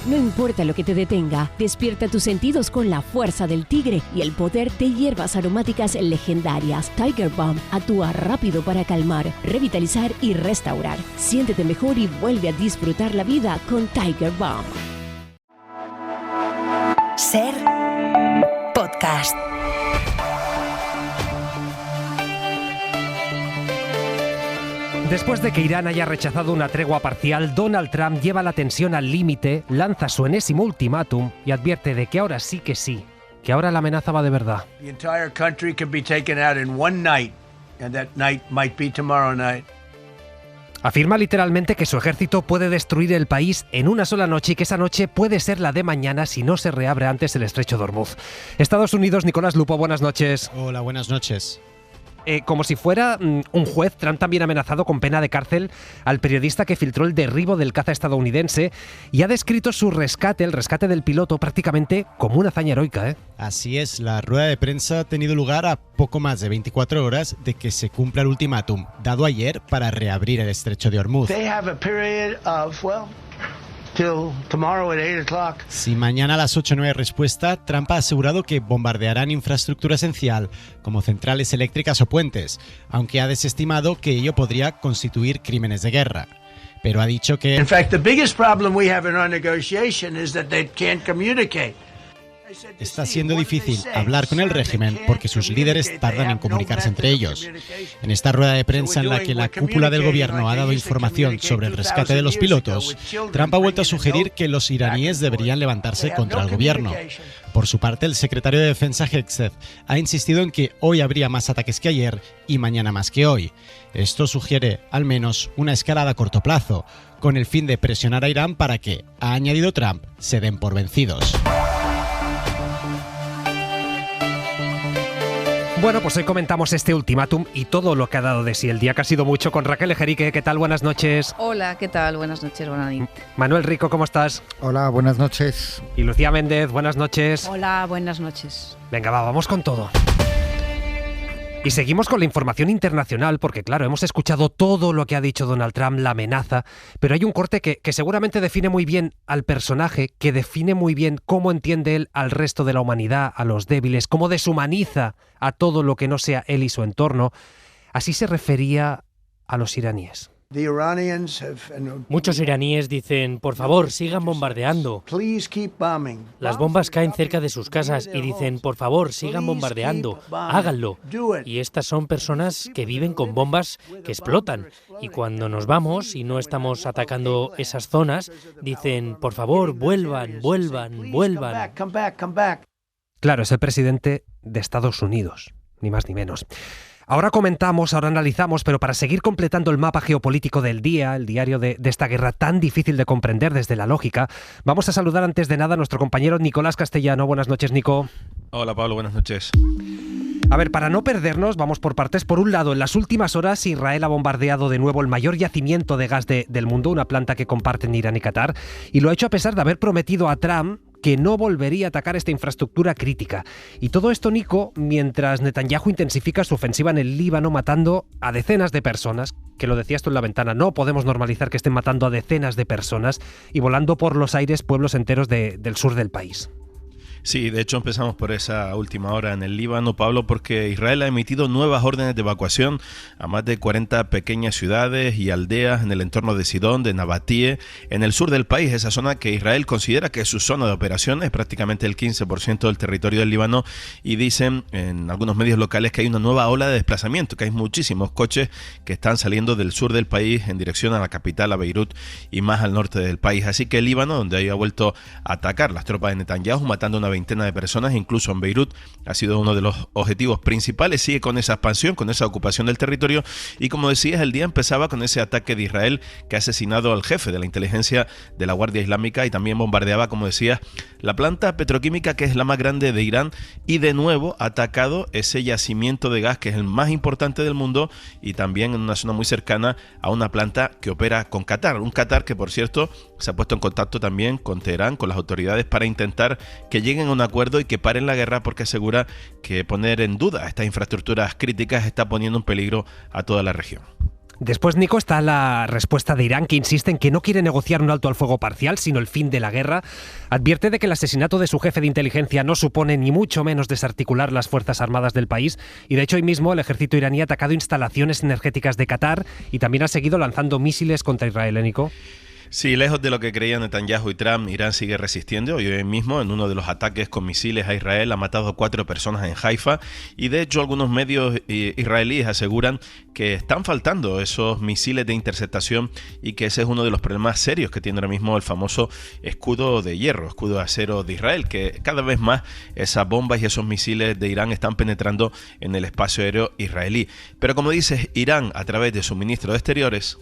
No importa lo que te detenga, despierta tus sentidos con la fuerza del tigre y el poder de hierbas aromáticas legendarias. Tiger Balm actúa rápido para calmar, revitalizar y restaurar. Siéntete mejor y vuelve a disfrutar la vida con Tiger Balm. Ser podcast. Después de que Irán haya rechazado una tregua parcial, Donald Trump lleva la tensión al límite, lanza su enésimo ultimátum y advierte de que ahora sí, que ahora la amenaza va de verdad. The entire country can be taken out in one night, and that night might be tomorrow night. Afirma literalmente que su ejército puede destruir el país en una sola noche y que esa noche puede ser la de mañana si no se reabre antes el estrecho de Hormuz. Estados Unidos, Nicolás Lupo, buenas noches. Hola, buenas noches. Como si fuera un juez, Trump también ha amenazado con pena de cárcel al periodista que filtró el derribo del caza estadounidense y ha descrito su rescate, el rescate del piloto, prácticamente como una hazaña heroica, ¿eh? Así es, la rueda de prensa ha tenido lugar a poco más de 24 horas de que se cumpla el ultimátum dado ayer para reabrir el estrecho de Hormuz. They have a period of, till tomorrow at 8 o'clock. Si mañana a las 8 no hay respuesta, Trump ha asegurado que bombardearán infraestructura esencial, como centrales eléctricas o puentes, aunque ha desestimado que ello podría constituir crímenes de guerra. Pero ha dicho que... In fact, the biggest problem we have in our negotiation is that they can't communicate. Está siendo difícil hablar con el régimen porque sus líderes tardan en comunicarse entre ellos. En esta rueda de prensa en la que la cúpula del gobierno ha dado información sobre el rescate de los pilotos, Trump ha vuelto a sugerir que los iraníes deberían levantarse contra el gobierno. Por su parte, el secretario de Defensa Hegseth ha insistido en que hoy habría más ataques que ayer y mañana más que hoy. Esto sugiere al menos una escalada a corto plazo, con el fin de presionar a Irán para que, ha añadido Trump, se den por vencidos. Bueno, pues hoy comentamos este ultimátum y todo lo que ha dado de sí el día, que ha sido mucho, con Raquel Ejerique. ¿Qué tal? Buenas noches. Hola, ¿qué tal? Buenas noches, buenas noches. Manuel Rico, ¿cómo estás? Hola, buenas noches. Y Lucía Méndez, buenas noches. Hola, buenas noches. Venga, vamos con todo. Y seguimos con la información internacional porque, claro, hemos escuchado todo lo que ha dicho Donald Trump, la amenaza, pero hay un corte que seguramente define muy bien al personaje, que define muy bien cómo entiende él al resto de la humanidad, a los débiles, cómo deshumaniza a todo lo que no sea él y su entorno. Así se refería a los iraníes. Muchos iraníes dicen, por favor, sigan bombardeando. Las bombas caen cerca de sus casas y dicen, por favor, sigan bombardeando, háganlo. Y estas son personas que viven con bombas que explotan. Y cuando nos vamos y no estamos atacando esas zonas, dicen, por favor, vuelvan. Claro, es el presidente de Estados Unidos, ni más ni menos. Ahora comentamos, ahora analizamos, pero para seguir completando el mapa geopolítico del día, el diario de esta guerra tan difícil de comprender desde la lógica, vamos a saludar antes de nada a nuestro compañero Nicolás Castellano. Buenas noches, Nico. Hola, Pablo, buenas noches. A ver, para no perdernos, vamos por partes. Por un lado, en las últimas horas, Israel ha bombardeado de nuevo el mayor yacimiento de gas del mundo, una planta que comparten Irán y Qatar, y lo ha hecho a pesar de haber prometido a Trump que no volvería a atacar esta infraestructura crítica. Y todo esto, Nico, mientras Netanyahu intensifica su ofensiva en el Líbano, matando a decenas de personas, que lo decías tú en la ventana, no podemos normalizar que estén matando a decenas de personas y volando por los aires pueblos enteros del sur del país. Sí, de hecho empezamos por esa última hora en el Líbano, Pablo, porque Israel ha emitido nuevas órdenes de evacuación a más de 40 pequeñas ciudades y aldeas en el entorno de Sidón, de Nabatie, en el sur del país, esa zona que Israel considera que es su zona de operación, es prácticamente el 15% del territorio del Líbano, y dicen en algunos medios locales que hay una nueva ola de desplazamiento, que hay muchísimos coches que están saliendo del sur del país en dirección a la capital, a Beirut, y más al norte del país. Así que el Líbano, donde ahí ha vuelto a atacar las tropas de Netanyahu, matando una veintena de personas, incluso en Beirut, ha sido uno de los objetivos principales, sigue con esa expansión, con esa ocupación del territorio, y como decías, el día empezaba con ese ataque de Israel que ha asesinado al jefe de la inteligencia de la Guardia Islámica y también bombardeaba, como decías, la planta petroquímica que es la más grande de Irán, y de nuevo ha atacado ese yacimiento de gas que es el más importante del mundo, y también en una zona muy cercana a una planta que opera con Qatar, un Qatar que, por cierto, se ha puesto en contacto también con Teherán, con las autoridades, para intentar que lleguen a un acuerdo y que paren la guerra, porque asegura que poner en duda estas infraestructuras críticas está poniendo en peligro a toda la región. Después, Nico, está la respuesta de Irán, que insiste en que no quiere negociar un alto al fuego parcial, sino el fin de la guerra. Advierte de que el asesinato de su jefe de inteligencia no supone ni mucho menos desarticular las fuerzas armadas del país. Y de hecho, hoy mismo el ejército iraní ha atacado instalaciones energéticas de Qatar y también ha seguido lanzando misiles contra Israel, Nico. Sí, lejos de lo que creían Netanyahu y Trump, Irán sigue resistiendo y hoy mismo en uno de los ataques con misiles a Israel ha matado a 4 personas en Haifa y de hecho algunos medios israelíes aseguran que están faltando esos misiles de interceptación y que ese es uno de los problemas serios que tiene ahora mismo el famoso escudo de hierro, escudo de acero de Israel, que cada vez más esas bombas y esos misiles de Irán están penetrando en el espacio aéreo israelí. Pero como dices, Irán a través de su ministro de Exteriores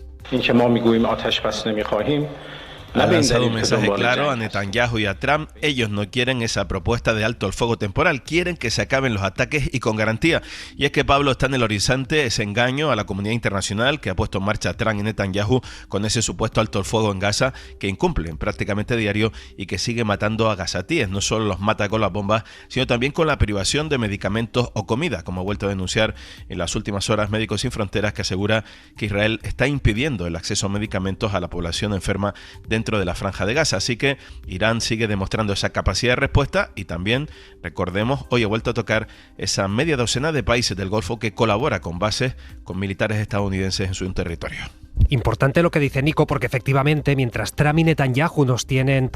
ha lanzado un mensaje claro a Netanyahu y a Trump. Ellos no quieren esa propuesta de alto al fuego temporal, quieren que se acaben los ataques y con garantía. Y es que, Pablo, está en el horizonte ese engaño a la comunidad internacional que ha puesto en marcha Trump y Netanyahu con ese supuesto alto al fuego en Gaza que incumplen prácticamente diario y que sigue matando a gazatíes. No solo los mata con las bombas, sino también con la privación de medicamentos o comida, como ha vuelto a denunciar en las últimas horas Médicos Sin Fronteras, que asegura que Israel está impidiendo el acceso a medicamentos a la población enferma dentro de la franja de Gaza. Así que Irán sigue demostrando esa capacidad de respuesta y también, recordemos, hoy ha vuelto a tocar esa media docena de países del Golfo que colabora con bases con militares estadounidenses en su territorio. Importante lo que dice Nico, porque efectivamente mientras Trump y Netanyahu nos tienen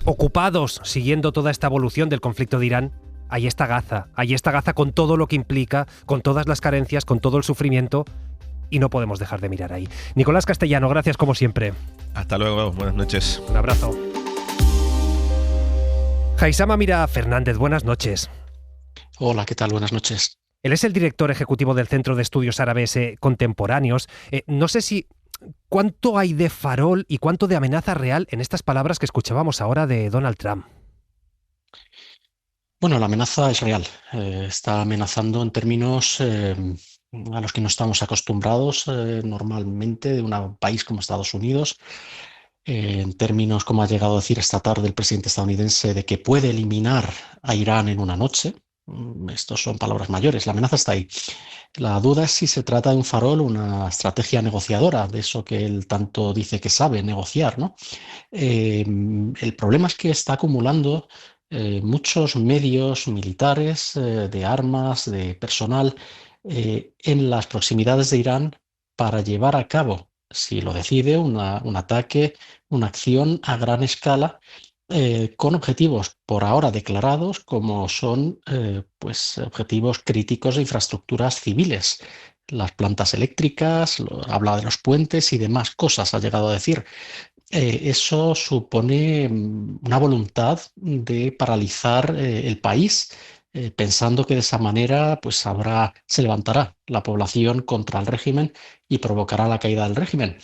ocupados siguiendo toda esta evolución del conflicto de Irán, ahí está Gaza con todo lo que implica, con todas las carencias, con todo el sufrimiento. Y no podemos dejar de mirar ahí. Nicolás Castellano, gracias como siempre. Hasta luego, buenas noches. Un abrazo. Haysama Mira Fernández, buenas noches. Hola, ¿qué tal? Buenas noches. Él es el director ejecutivo del Centro de Estudios Árabes Contemporáneos. No sé si cuánto hay de farol y cuánto de amenaza real en estas palabras que escuchábamos ahora de Donald Trump. Bueno, la amenaza es real. Está amenazando en términos a los que no estamos acostumbrados normalmente de un país como Estados Unidos, en términos, como ha llegado a decir esta tarde el presidente estadounidense, de que puede eliminar a Irán en una noche. Estos son palabras mayores, la amenaza está ahí. La duda es si se trata de un farol, una estrategia negociadora, de eso que él tanto dice que sabe negociar, ¿no? El problema es que está acumulando muchos medios militares, de armas, de personal, en las proximidades de Irán para llevar a cabo, si lo decide, un ataque, una acción a gran escala, con objetivos por ahora declarados como son objetivos críticos de infraestructuras civiles, las plantas eléctricas, habla de los puentes y demás cosas, ha llegado a decir. Eso supone una voluntad de paralizar el país, pensando que de esa manera se levantará la población contra el régimen y provocará la caída del régimen.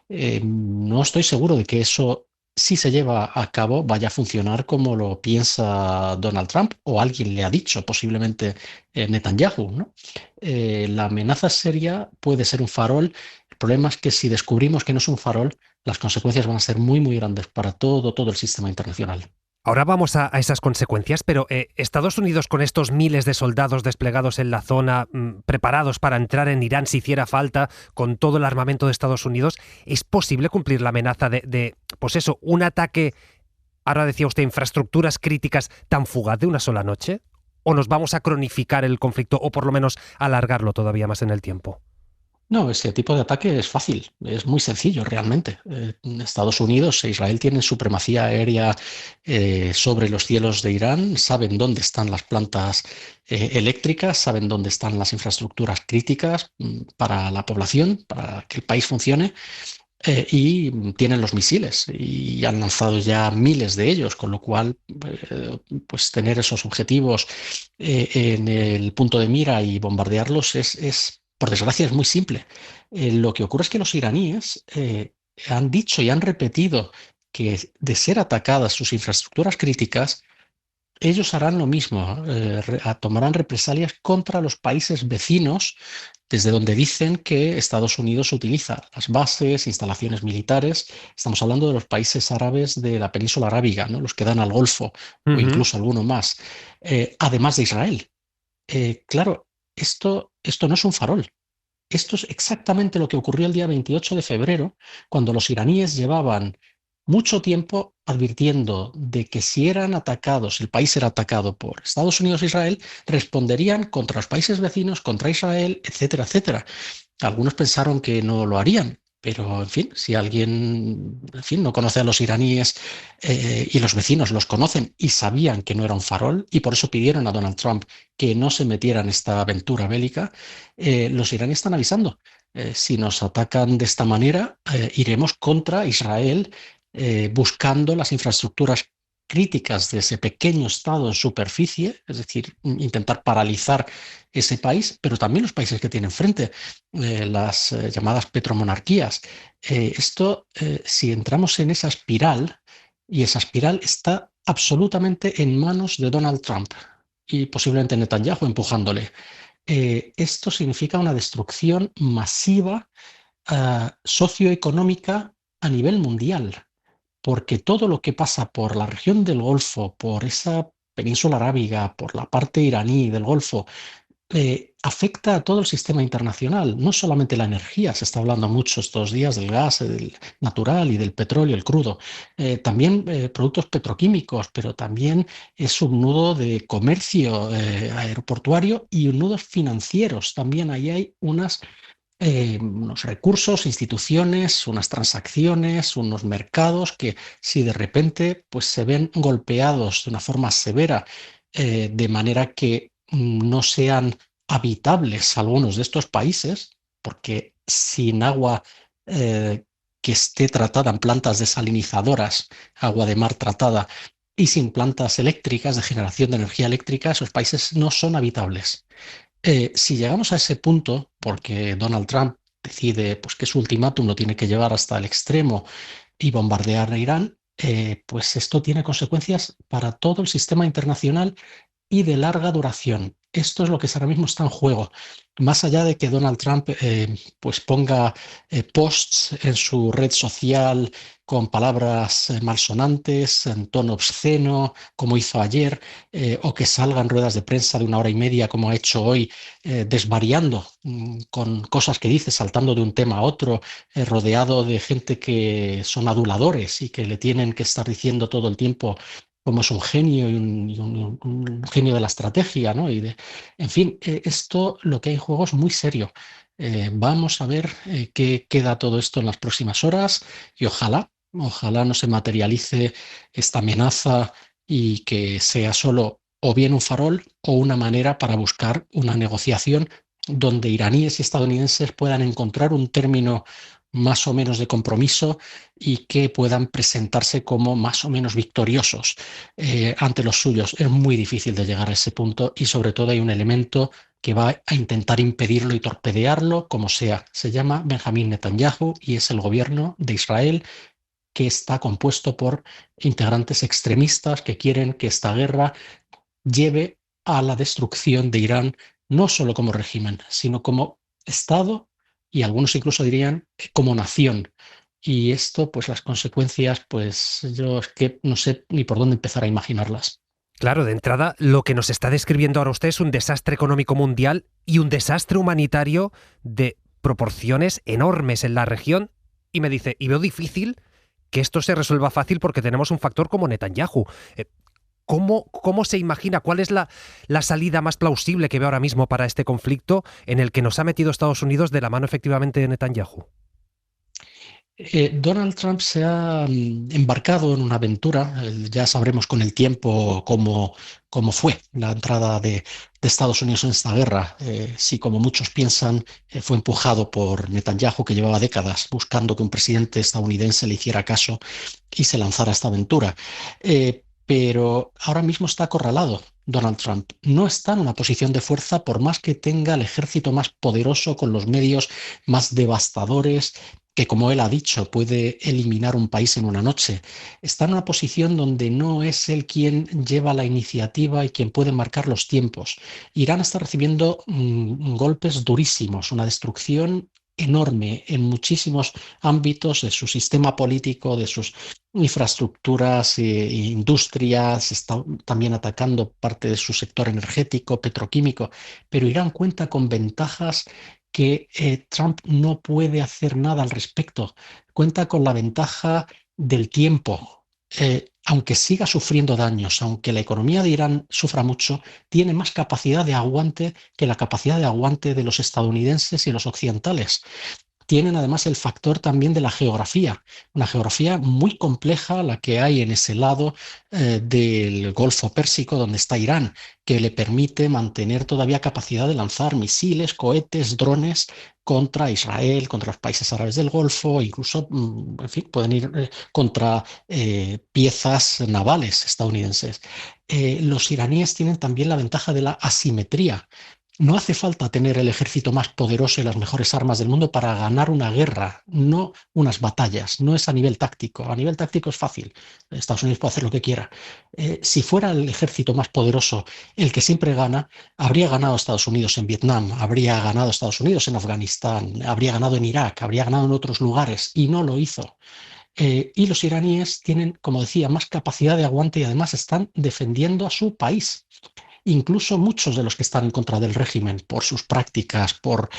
No estoy seguro de que eso, si se lleva a cabo, vaya a funcionar como lo piensa Donald Trump o alguien le ha dicho, posiblemente Netanyahu, ¿no? La amenaza seria puede ser un farol. El problema es que si descubrimos que no es un farol, las consecuencias van a ser muy, muy grandes para todo el sistema internacional. Ahora vamos a esas consecuencias, pero Estados Unidos, con estos miles de soldados desplegados en la zona, preparados para entrar en Irán si hiciera falta, con todo el armamento de Estados Unidos, ¿es posible cumplir la amenaza de un ataque, ahora decía usted, infraestructuras críticas tan fugaz de una sola noche? ¿O nos vamos a cronificar el conflicto o por lo menos alargarlo todavía más en el tiempo? No, ese tipo de ataque es fácil, es muy sencillo realmente. Estados Unidos e Israel tienen supremacía aérea sobre los cielos de Irán, saben dónde están las plantas eléctricas, saben dónde están las infraestructuras críticas para la población, para que el país funcione, y tienen los misiles y han lanzado ya miles de ellos, con lo cual tener esos objetivos en el punto de mira y bombardearlos por desgracia, es muy simple. Lo que ocurre es que los iraníes han dicho y han repetido que de ser atacadas sus infraestructuras críticas, ellos harán lo mismo, tomarán represalias contra los países vecinos, desde donde dicen que Estados Unidos utiliza las bases, instalaciones militares. Estamos hablando de los países árabes de la península arábiga, ¿no? Los que dan al Golfo, o incluso alguno más, además de Israel. Claro, esto no es un farol. Esto es exactamente lo que ocurrió el día 28 de febrero, cuando los iraníes llevaban mucho tiempo advirtiendo de que si eran atacados, el país era atacado por Estados Unidos e Israel, responderían contra los países vecinos, contra Israel, etcétera, etcétera. Algunos pensaron que no lo harían, pero en fin, si alguien, en fin, no conoce a los iraníes y los vecinos los conocen y sabían que no era un farol y por eso pidieron a Donald Trump que no se metiera en esta aventura bélica, los iraníes están avisando. Si nos atacan de esta manera, iremos contra Israel buscando las infraestructuras críticas de ese pequeño estado en superficie, es decir, intentar paralizar ese país, pero también los países que tienen frente, las llamadas petromonarquías. Si entramos en esa espiral, y esa espiral está absolutamente en manos de Donald Trump y posiblemente Netanyahu empujándole. Esto significa una destrucción masiva socioeconómica a nivel mundial, porque todo lo que pasa por la región del Golfo, por esa península arábiga, por la parte iraní del Golfo, afecta a todo el sistema internacional, no solamente la energía, se está hablando mucho estos días del gas, del natural y del petróleo, el crudo, también productos petroquímicos, pero también es un nudo de comercio aeroportuario y nudos financieros. También ahí hay unos recursos, instituciones, unas transacciones, unos mercados que si de repente pues, se ven golpeados de una forma severa, de manera que no sean habitables algunos de estos países, porque sin agua que esté tratada en plantas desalinizadoras, agua de mar tratada, y sin plantas eléctricas de generación de energía eléctrica, esos países no son habitables. Si llegamos a ese punto, porque Donald Trump decide pues, que su ultimátum lo tiene que llevar hasta el extremo y bombardear a Irán, pues esto tiene consecuencias para todo el sistema internacional y de larga duración. Esto es lo que ahora mismo está en juego. Más allá de que Donald Trump pues ponga posts en su red social con palabras malsonantes, en tono obsceno, como hizo ayer, o que salgan ruedas de prensa de 1 hora y media, como ha hecho hoy, desvariando con cosas que dice, saltando de un tema a otro, rodeado de gente que son aduladores y que le tienen que estar diciendo todo el tiempo como es un genio y un genio de la estrategia, ¿no? En fin, esto lo que hay en juego es muy serio. Vamos a ver qué queda todo esto en las próximas horas y ojalá no se materialice esta amenaza y que sea solo o bien un farol o una manera para buscar una negociación donde iraníes y estadounidenses puedan encontrar un término más o menos de compromiso y que puedan presentarse como más o menos victoriosos ante los suyos. Es muy difícil de llegar a ese punto y sobre todo hay un elemento que va a intentar impedirlo y torpedearlo como sea. Se llama Benjamín Netanyahu y es el gobierno de Israel, que está compuesto por integrantes extremistas que quieren que esta guerra lleve a la destrucción de Irán, no solo como régimen, sino como Estado y algunos incluso dirían como nación. Y esto, pues las consecuencias, pues yo es que no sé ni por dónde empezar a imaginarlas. Claro, de entrada, lo que nos está describiendo ahora usted es un desastre económico mundial y un desastre humanitario de proporciones enormes en la región. Y me dice, y veo difícil que esto se resuelva fácil porque tenemos un factor como Netanyahu. ¿Cómo se imagina? ¿Cuál es la salida más plausible que ve ahora mismo para este conflicto en el que nos ha metido Estados Unidos de la mano efectivamente de Netanyahu? Donald Trump se ha embarcado en una aventura, ya sabremos con el tiempo cómo fue la entrada de Estados Unidos en esta guerra. Si, como muchos piensan, fue empujado por Netanyahu, que llevaba décadas buscando que un presidente estadounidense le hiciera caso y se lanzara a esta aventura. Pero ahora mismo está acorralado. Donald Trump no está en una posición de fuerza por más que tenga el ejército más poderoso con los medios más devastadores que, como él ha dicho, puede eliminar un país en una noche. Está en una posición donde no es él quien lleva la iniciativa y quien puede marcar los tiempos. Irán está recibiendo golpes durísimos, una destrucción enorme en muchísimos ámbitos de su sistema político, de sus infraestructuras, industrias, está también atacando parte de su sector energético, petroquímico, pero Irán cuenta con ventajas que Trump no puede hacer nada al respecto. Cuenta con la ventaja del tiempo. Aunque siga sufriendo daños, aunque la economía de Irán sufra mucho, tiene más capacidad de aguante que la capacidad de aguante de los estadounidenses y los occidentales. Tienen además el factor también de la geografía, una geografía muy compleja la que hay en ese lado del Golfo Pérsico donde está Irán, que le permite mantener todavía capacidad de lanzar misiles, cohetes, drones contra Israel, contra los países árabes del Golfo, incluso, en fin, pueden ir contra piezas navales estadounidenses. Los iraníes tienen también la ventaja de la asimetría. No hace falta tener el ejército más poderoso y las mejores armas del mundo para ganar una guerra, no unas batallas, no es a nivel táctico. A nivel táctico es fácil, Estados Unidos puede hacer lo que quiera. Si fuera el ejército más poderoso el que siempre gana, habría ganado Estados Unidos en Vietnam, habría ganado Estados Unidos en Afganistán, habría ganado en Irak, habría ganado en otros lugares, y no lo hizo. Y los iraníes tienen, como decía, más capacidad de aguante y además están defendiendo a su país. Incluso muchos de los que están en contra del régimen por sus prácticas, por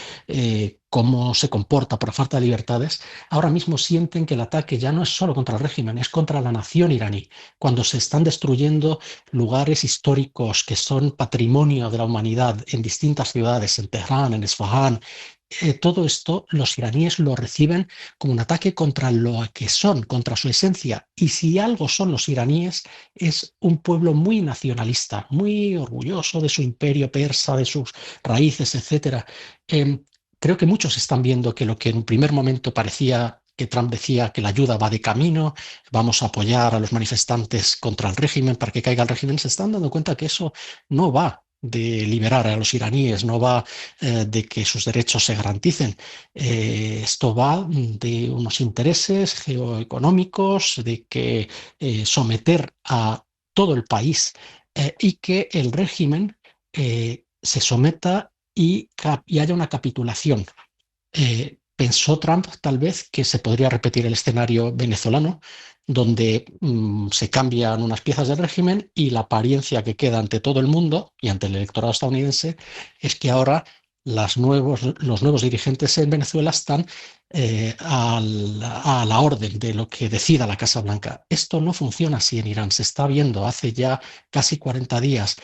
cómo se comporta, por la falta de libertades, ahora mismo sienten que el ataque ya no es solo contra el régimen, es contra la nación iraní. Cuando se están destruyendo lugares históricos que son patrimonio de la humanidad en distintas ciudades, en Teherán, en Esfahán, todo esto los iraníes lo reciben como un ataque contra lo que son, contra su esencia. Y si algo son los iraníes, es un pueblo muy nacionalista, muy orgulloso de su imperio persa, de sus raíces, etc. Creo que muchos están viendo que lo que en un primer momento parecía que Trump decía que la ayuda va de camino, vamos a apoyar a los manifestantes contra el régimen para que caiga el régimen, se están dando cuenta que eso no va de liberar a los iraníes, no va de que sus derechos se garanticen. Esto va de unos intereses geoeconómicos, de que someter a todo el país y que el régimen se someta y haya una capitulación. Pensó Trump tal vez que se podría repetir el escenario venezolano, donde se cambian unas piezas del régimen y la apariencia que queda ante todo el mundo y ante el electorado estadounidense es que ahora los nuevos dirigentes en Venezuela están a la orden de lo que decida la Casa Blanca. Esto no funciona así en Irán, se está viendo hace ya casi 40 días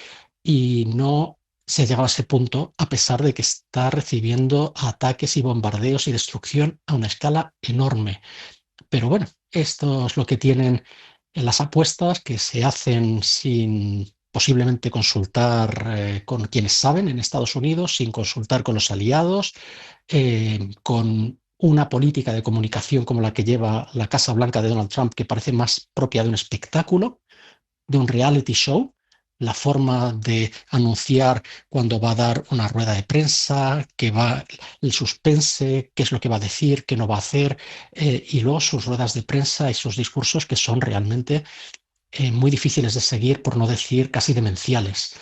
y no se ha llegado a ese punto a pesar de que está recibiendo ataques y bombardeos y destrucción a una escala enorme. Pero bueno, esto es lo que tienen las apuestas, que se hacen sin posiblemente consultar con quienes saben en Estados Unidos, sin consultar con los aliados, con una política de comunicación como la que lleva la Casa Blanca de Donald Trump, que parece más propia de un espectáculo, de un reality show. La forma de anunciar cuando va a dar una rueda de prensa, que va el suspense, qué es lo que va a decir, qué no va a hacer, y luego sus ruedas de prensa y sus discursos que son realmente muy difíciles de seguir, por no decir casi demenciales.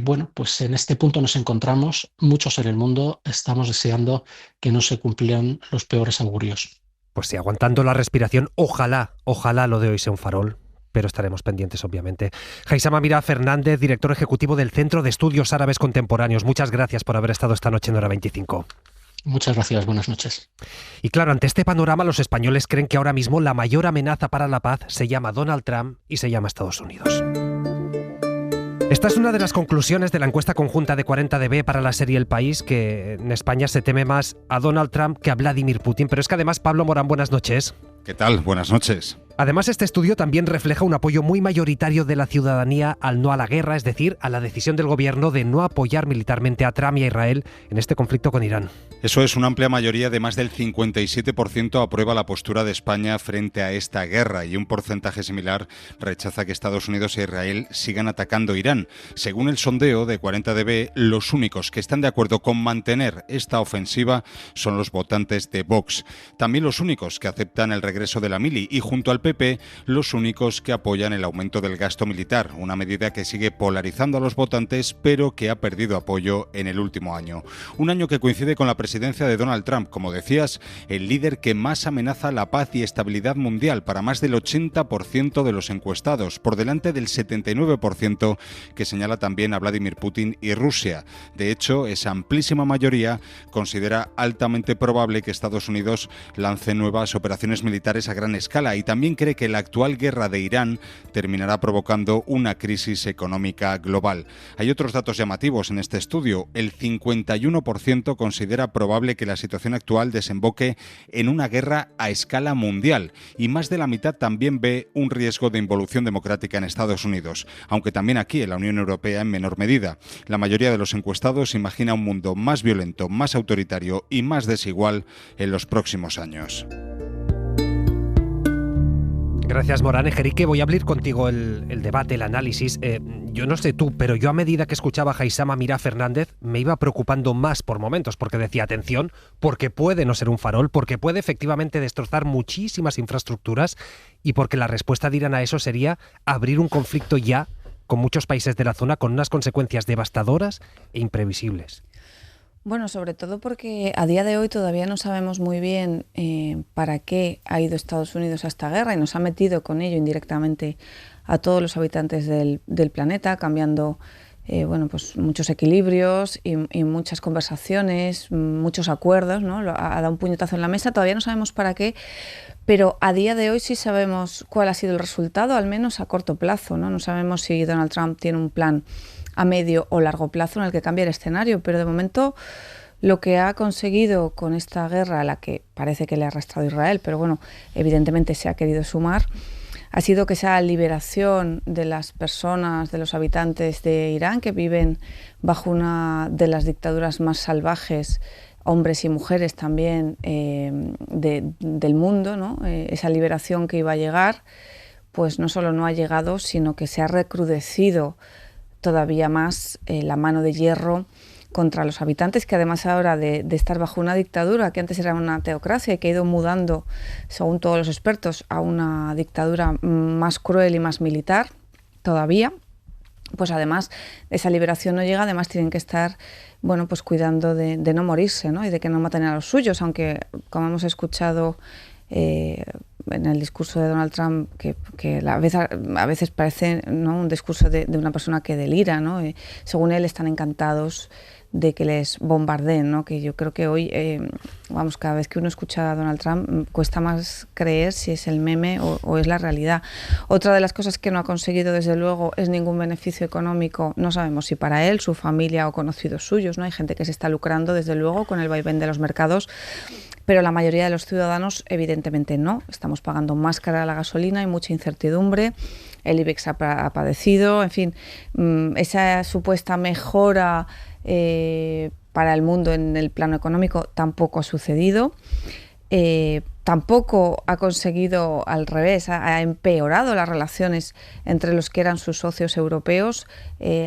Bueno, pues en este punto nos encontramos, muchos en el mundo estamos deseando que no se cumplieran los peores augurios. Pues sí, aguantando la respiración, ojalá lo de hoy sea un farol. Pero estaremos pendientes, obviamente. Haysam Amira Fernández, director ejecutivo del Centro de Estudios Árabes Contemporáneos. Muchas gracias por haber estado esta noche en Hora 25. Muchas gracias, buenas noches. Y claro, ante este panorama, los españoles creen que ahora mismo la mayor amenaza para la paz se llama Donald Trump y se llama Estados Unidos. Esta es una de las conclusiones de la encuesta conjunta de 40dB para la serie El País, que en España se teme más a Donald Trump que a Vladimir Putin. Pero es que además, Pablo Morán, buenas noches. ¿Qué tal? Buenas noches. Además, este estudio también refleja un apoyo muy mayoritario de la ciudadanía al no a la guerra, es decir, a la decisión del gobierno de no apoyar militarmente a Trump y a Israel en este conflicto con Irán. Eso es, una amplia mayoría de más del 57% aprueba la postura de España frente a esta guerra y un porcentaje similar rechaza que Estados Unidos e Israel sigan atacando Irán. Según el sondeo de 40dB, los únicos que están de acuerdo con mantener esta ofensiva son los votantes de Vox. También los únicos que aceptan el regreso de la mili y junto al al PP, los únicos que apoyan el aumento del gasto militar, una medida que sigue polarizando a los votantes, pero que ha perdido apoyo en el último año. Un año que coincide con la presidencia de Donald Trump, como decías, el líder que más amenaza la paz y estabilidad mundial para más del 80% de los encuestados, por delante del 79% que señala también a Vladimir Putin y Rusia. De hecho, esa amplísima mayoría considera altamente probable que Estados Unidos lance nuevas operaciones militares a gran escala y también cree que la actual guerra de Irán terminará provocando una crisis económica global. Hay otros datos llamativos en este estudio. El 51% considera probable que la situación actual desemboque en una guerra a escala mundial y más de la mitad también ve un riesgo de involución democrática en Estados Unidos, aunque también aquí en la Unión Europea en menor medida. La mayoría de los encuestados imagina un mundo más violento, más autoritario y más desigual en los próximos años. Gracias, Morán. Ejerique, voy a abrir contigo el debate, el análisis. Yo no sé tú, pero yo a medida que escuchaba a Haysama Mirá Fernández me iba preocupando más por momentos, porque decía, atención, porque puede no ser un farol, porque puede efectivamente destrozar muchísimas infraestructuras y porque la respuesta de Irán a eso sería abrir un conflicto ya con muchos países de la zona con unas consecuencias devastadoras e imprevisibles. Bueno, sobre todo porque a día de hoy todavía no sabemos muy bien para qué ha ido Estados Unidos a esta guerra y nos ha metido con ello indirectamente a todos los habitantes del planeta, cambiando pues muchos equilibrios y muchas conversaciones, muchos acuerdos, ¿no? Ha dado un puñetazo en la mesa, todavía no sabemos para qué, pero a día de hoy sí sabemos cuál ha sido el resultado, al menos a corto plazo, ¿no? No sabemos si Donald Trump tiene un plan a medio o largo plazo en el que cambie el escenario, pero de momento lo que ha conseguido con esta guerra, a la que parece que le ha arrastrado Israel, pero bueno, evidentemente se ha querido sumar, ha sido que esa liberación de las personas, de los habitantes de Irán que viven bajo una de las dictaduras más salvajes, hombres y mujeres también del mundo, ¿no? Esa liberación que iba a llegar, pues no solo no ha llegado, sino que se ha recrudecido todavía más la mano de hierro contra los habitantes, que además ahora de estar bajo una dictadura que antes era una teocracia y que ha ido mudando, según todos los expertos, a una dictadura más cruel y más militar todavía, pues además esa liberación no llega, además tienen que estar pues cuidando de no morirse, ¿no? Y de que no maten a los suyos, aunque como hemos escuchado en el discurso de Donald Trump, que a veces parece, ¿no?, un discurso de una persona que delira, ¿no? Según él están encantados de que les bombardeen, ¿no? Que yo creo que hoy, cada vez que uno escucha a Donald Trump cuesta más creer si es el meme o es la realidad. Otra de las cosas que no ha conseguido, desde luego, es ningún beneficio económico, no sabemos si para él, su familia o conocidos suyos, ¿no? Hay gente que se está lucrando, desde luego, con el vaivén de los mercados, pero la mayoría de los ciudadanos evidentemente no. Estamos pagando más cara la gasolina, hay mucha incertidumbre, el IBEX ha padecido, en fin, esa supuesta mejora para el mundo en el plano económico tampoco ha sucedido. Tampoco ha conseguido, al revés, ha empeorado las relaciones entre los que eran sus socios europeos,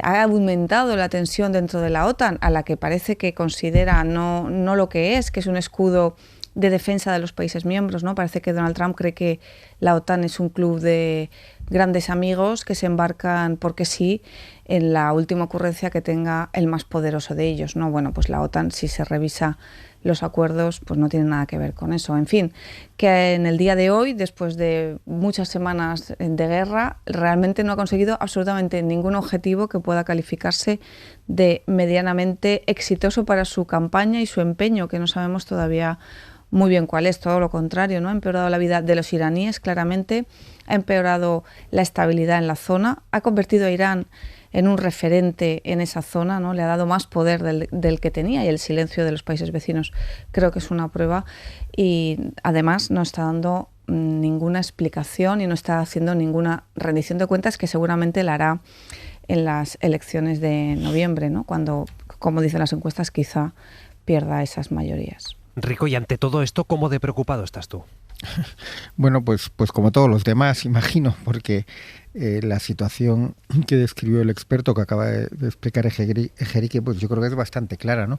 ha aumentado la tensión dentro de la OTAN, a la que parece que considera no lo que es un escudo de defensa de los países miembros, ¿no? Parece que Donald Trump cree que la OTAN es un club de grandes amigos que se embarcan porque sí en la última ocurrencia que tenga el más poderoso de ellos, ¿no? Bueno, pues la OTAN, si se revisa los acuerdos, pues no tiene nada que ver con eso. En fin, que en el día de hoy, después de muchas semanas de guerra, realmente no ha conseguido absolutamente ningún objetivo que pueda calificarse de medianamente exitoso para su campaña y su empeño, que no sabemos todavía muy bien cuál es, todo lo contrario, ¿no? Ha empeorado la vida de los iraníes, claramente, ha empeorado la estabilidad en la zona, ha convertido a Irán en un referente en esa zona, ¿no? Le ha dado más poder del que tenía, y el silencio de los países vecinos creo que es una prueba, y además no está dando ninguna explicación y no está haciendo ninguna rendición de cuentas, que seguramente la hará en las elecciones de noviembre, ¿no? Cuando, como dicen las encuestas, quizá pierda esas mayorías. Rico, y ante todo esto, ¿cómo de preocupado estás tú? Bueno, pues como todos los demás, imagino, porque la situación que describió el experto que acaba de explicar Ejerique, pues yo creo que es bastante clara, ¿no?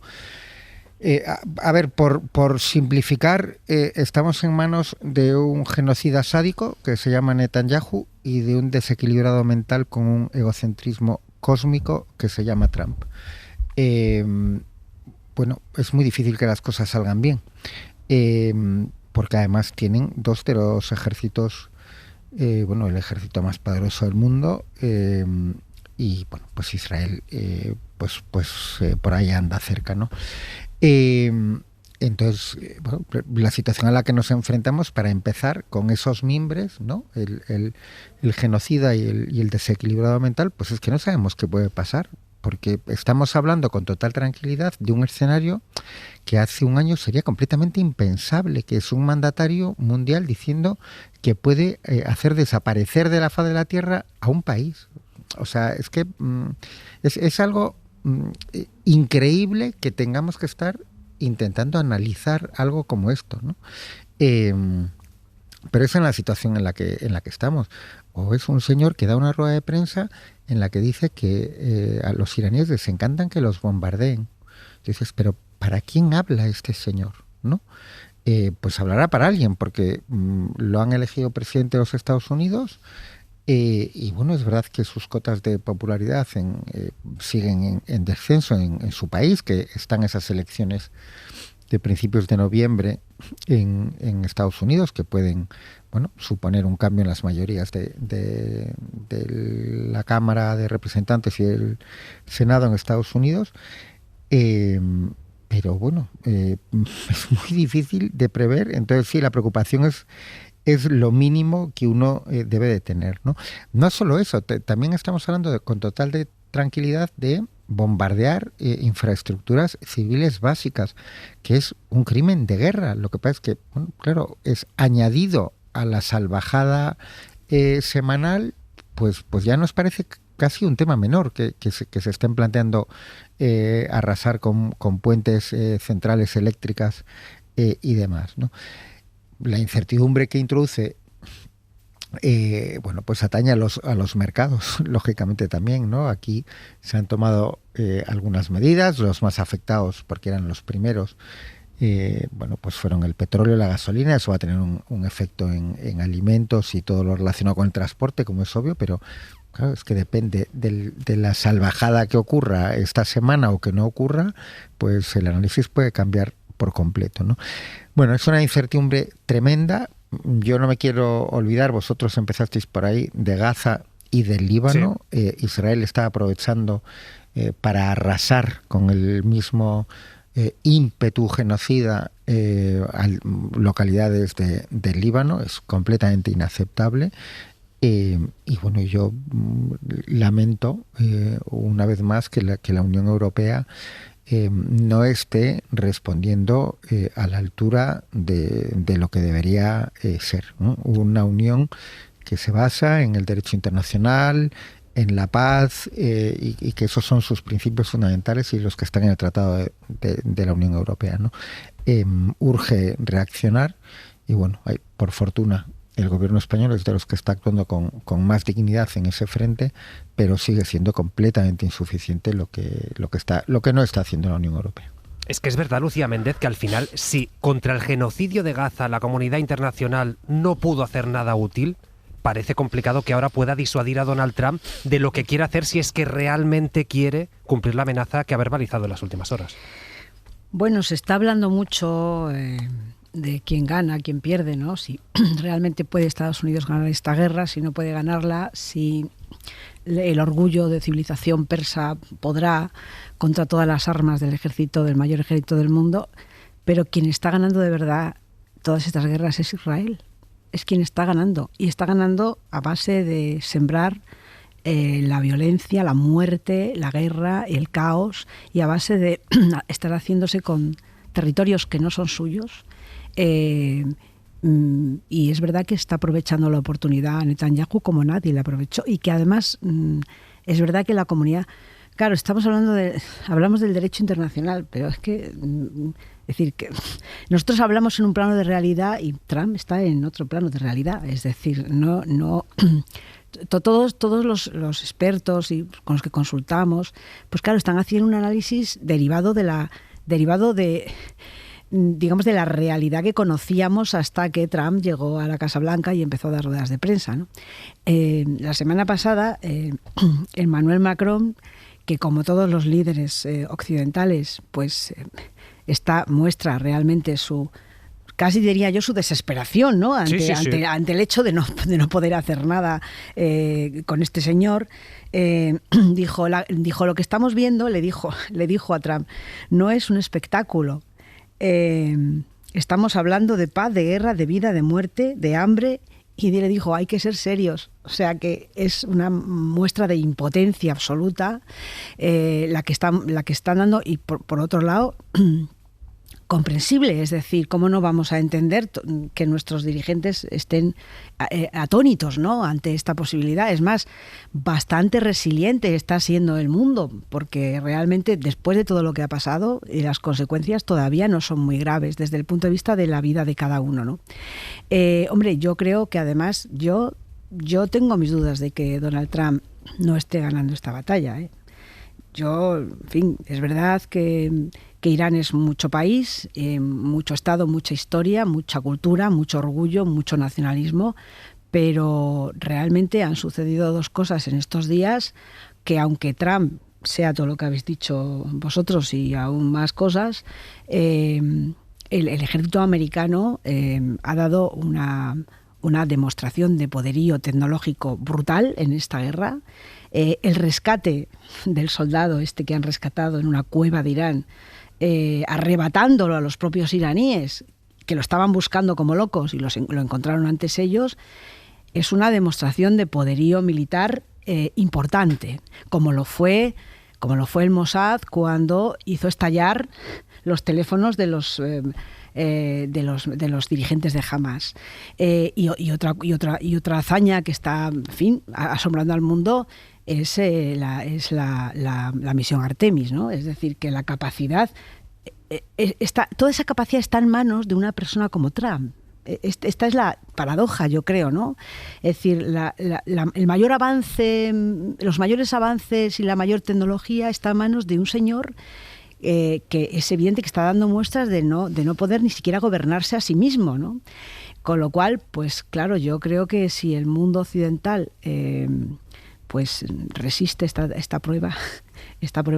A ver, por simplificar, estamos en manos de un genocida sádico que se llama Netanyahu y de un desequilibrado mental con un egocentrismo cósmico que se llama Trump. Bueno, es muy difícil que las cosas salgan bien, porque además tienen dos de los ejércitos, el ejército más poderoso del mundo, y bueno, pues Israel, por ahí anda cerca, ¿no? Entonces, la situación a la que nos enfrentamos, para empezar, con esos mimbres, ¿no? El genocida y el desequilibrado mental, pues es que no sabemos qué puede pasar, porque estamos hablando con total tranquilidad de un escenario que hace un año sería completamente impensable, que es un mandatario mundial diciendo que puede hacer desaparecer de la faz de la Tierra a un país. O sea, es que es algo increíble que tengamos que estar intentando analizar algo como esto, ¿no? Pero es en la situación en la que estamos. O es un señor que da una rueda de prensa en la que dice que a los iraníes les encantan que los bombardeen. Dices, pero ¿para quién habla este señor? ¿No? Pues hablará para alguien, porque lo han elegido presidente de los Estados Unidos. Y bueno, es verdad que sus cotas de popularidad siguen en descenso en su país, que están esas elecciones de principios de noviembre en Estados Unidos, que pueden, bueno, suponer un cambio en las mayorías de la Cámara de Representantes y el Senado en Estados Unidos. Pero bueno, es muy difícil de prever. Entonces sí, la preocupación es lo mínimo que uno debe de tener, ¿no? No solo eso, también estamos hablando con total de tranquilidad de bombardear infraestructuras civiles básicas, que es un crimen de guerra. Lo que pasa es que, bueno, claro, es añadido a la salvajada semanal, pues ya nos parece casi un tema menor que se estén planteando arrasar con puentes centrales eléctricas y demás, ¿no? La incertidumbre que introduce, pues atañe a los mercados, lógicamente también, ¿no? Aquí se han tomado algunas medidas, los más afectados, porque eran los primeros, pues fueron el petróleo y la gasolina. Eso va a tener un efecto en alimentos y todo lo relacionado con el transporte, como es obvio, pero claro, es que depende de la salvajada que ocurra esta semana o que no ocurra, pues el análisis puede cambiar por completo, ¿no? Bueno, es una incertidumbre tremenda. Yo no me quiero olvidar, vosotros empezasteis por ahí, de Gaza y del Líbano. Sí. Israel está aprovechando para arrasar con el mismo ímpetu genocida localidades del Líbano. Es completamente inaceptable. Y bueno, yo lamento una vez más que la Unión Europea no esté respondiendo a la altura de lo que debería ser, ¿no? Una unión que se basa en el derecho internacional, en la paz, y que esos son sus principios fundamentales y los que están en el Tratado de la Unión Europea, ¿no? Urge reaccionar y bueno, por fortuna el gobierno español es de los que está actuando con más dignidad en ese frente, pero sigue siendo completamente insuficiente lo que no está haciendo la Unión Europea. Es que es verdad, Lucía Méndez, que al final, si contra el genocidio de Gaza la comunidad internacional no pudo hacer nada útil, parece complicado que ahora pueda disuadir a Donald Trump de lo que quiere hacer si es que realmente quiere cumplir la amenaza que ha verbalizado en las últimas horas. Bueno, se está hablando mucho de quién gana, quién pierde, ¿no? Si realmente puede Estados Unidos ganar esta guerra, si no puede ganarla, si el orgullo de civilización persa podrá contra todas las armas del mayor ejército del mundo, pero quien está ganando de verdad todas estas guerras es Israel. Es quien está ganando, y está ganando a base de sembrar la violencia, la muerte, la guerra y el caos, y a base de estar haciéndose con territorios que no son suyos. Y es verdad que está aprovechando la oportunidad Netanyahu como nadie la aprovechó, y que además es verdad que la comunidad, claro, hablamos del derecho internacional, pero es que decir que nosotros hablamos en un plano de realidad y Trump está en otro plano de realidad, es decir, no todos los expertos y con los que consultamos, pues claro, están haciendo un análisis derivado de derivado de, digamos, de la realidad que conocíamos hasta que Trump llegó a la Casa Blanca y empezó a dar ruedas de prensa, ¿no? La semana pasada, Emmanuel Macron, que como todos los líderes occidentales, pues muestra realmente su, casi diría yo, su desesperación, ¿no? Ante el hecho de no poder hacer nada con este señor. Dijo, lo que estamos viendo, le dijo a Trump, no es un espectáculo. Estamos hablando de paz, de guerra, de vida, de muerte, de hambre. Y le dijo, hay que ser serios. O sea que es una muestra de impotencia absoluta la que están dando, y por otro lado, comprensible. Es decir, ¿cómo no vamos a entender que nuestros dirigentes estén atónitos, ¿no?, ante esta posibilidad? Es más, bastante resiliente está siendo el mundo, porque realmente después de todo lo que ha pasado, las consecuencias todavía no son muy graves desde el punto de vista de la vida de cada uno, ¿no? Hombre, yo creo que además yo tengo mis dudas de que Donald Trump no esté ganando esta batalla, ¿eh? Yo, en fin, es verdad que Irán es mucho país, mucho Estado, mucha historia, mucha cultura, mucho orgullo, mucho nacionalismo, pero realmente han sucedido dos cosas en estos días que, aunque Trump sea todo lo que habéis dicho vosotros y aún más cosas, el ejército americano ha dado una demostración de poderío tecnológico brutal en esta guerra. El rescate del soldado que han rescatado en una cueva de Irán, arrebatándolo a los propios iraníes, que lo estaban buscando como locos y lo encontraron antes ellos, es una demostración de poderío militar importante, como lo fue el Mossad cuando hizo estallar los teléfonos de los dirigentes de Hamas. Y otra hazaña que está, en fin, asombrando al mundo es la misión Artemis, ¿no? Es decir, que la capacidad toda esa capacidad está en manos de una persona como Trump. Esta es la paradoja, yo creo, ¿no? Es decir, el mayor avance, los mayores avances y la mayor tecnología está en manos de un señor que es evidente que está dando muestras de no poder ni siquiera gobernarse a sí mismo, ¿no? Con lo cual, pues claro, yo creo que si el mundo occidental pues resiste esta prueba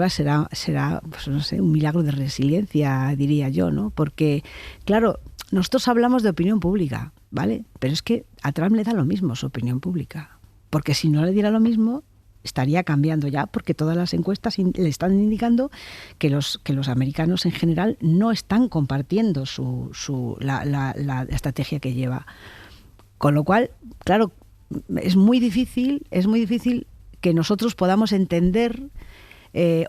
será pues no sé, un milagro de resiliencia, diría yo, ¿no? Porque, claro, nosotros hablamos de opinión pública, ¿vale? Pero es que a Trump le da lo mismo su opinión pública, porque si no le diera lo mismo estaría cambiando ya, porque todas las encuestas le están indicando que los americanos en general no están compartiendo la estrategia que lleva. Con lo cual, claro, es muy difícil que nosotros podamos entender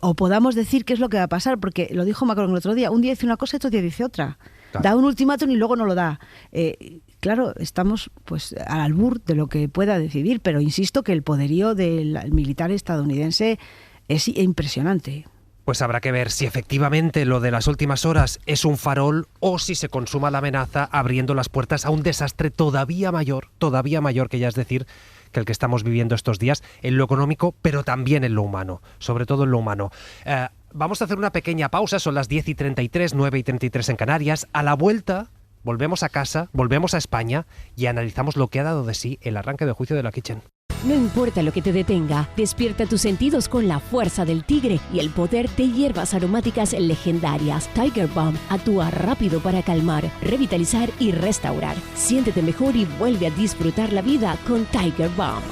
o podamos decir qué es lo que va a pasar, porque lo dijo Macron el otro día, un día dice una cosa y otro día dice otra. Claro. Da un ultimátum y luego no lo da. Claro, estamos pues al albur de lo que pueda decidir, pero insisto que el poderío del militar estadounidense es impresionante. Pues habrá que ver si efectivamente lo de las últimas horas es un farol o si se consuma la amenaza abriendo las puertas a un desastre todavía mayor, que ya es decir, que el que estamos viviendo estos días en lo económico, pero también en lo humano, sobre todo en lo humano. Vamos a hacer una pequeña pausa, son las 10:33, 9:33 en Canarias. A la vuelta volvemos a casa, volvemos a España y analizamos lo que ha dado de sí el arranque del juicio de la Kitchen. No importa lo que te detenga, despierta tus sentidos con la fuerza del tigre y el poder de hierbas aromáticas legendarias. Tiger Balm actúa rápido para calmar, revitalizar y restaurar. Siéntete mejor y vuelve a disfrutar la vida con Tiger Balm.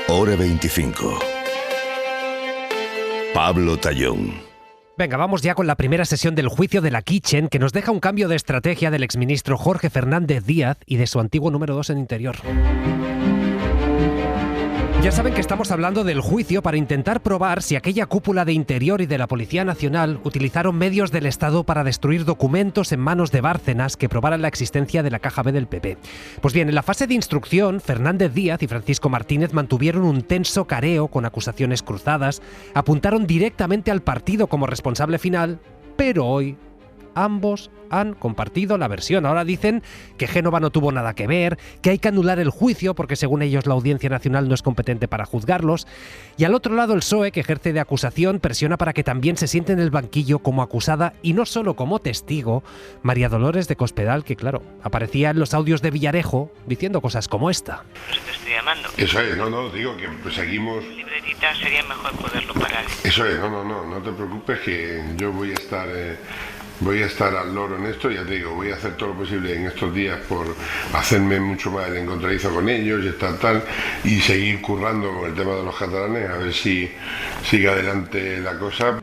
Hora 25. Pablo Tallón. Venga, vamos ya con la primera sesión del juicio de la Kitchen, que nos deja un cambio de estrategia del exministro Jorge Fernández Díaz y de su antiguo número 2 en Interior. Ya saben que estamos hablando del juicio para intentar probar si aquella cúpula de Interior y de la Policía Nacional utilizaron medios del Estado para destruir documentos en manos de Bárcenas que probaran la existencia de la caja B del PP. Pues bien, en la fase de instrucción, Fernández Díaz y Francisco Martínez mantuvieron un tenso careo con acusaciones cruzadas, apuntaron directamente al partido como responsable final, pero hoy ambos han compartido la versión. Ahora dicen que Génova no tuvo nada que ver, que hay que anular el juicio porque según ellos la Audiencia Nacional no es competente para juzgarlos. Y al otro lado el PSOE, que ejerce de acusación, presiona para que también se siente en el banquillo como acusada y no solo como testigo María Dolores de Cospedal, que claro, aparecía en los audios de Villarejo diciendo cosas como esta. Pues te estoy llamando. Eso es, no, digo que pues seguimos... Libretita sería mejor poderlo parar. Eso es, no te preocupes que yo voy a estar al loro en esto, ya te digo, voy a hacer todo lo posible en estos días por hacerme mucho más el encontradizo con ellos y tal, y seguir currando con el tema de los catalanes, a ver si sigue adelante la cosa.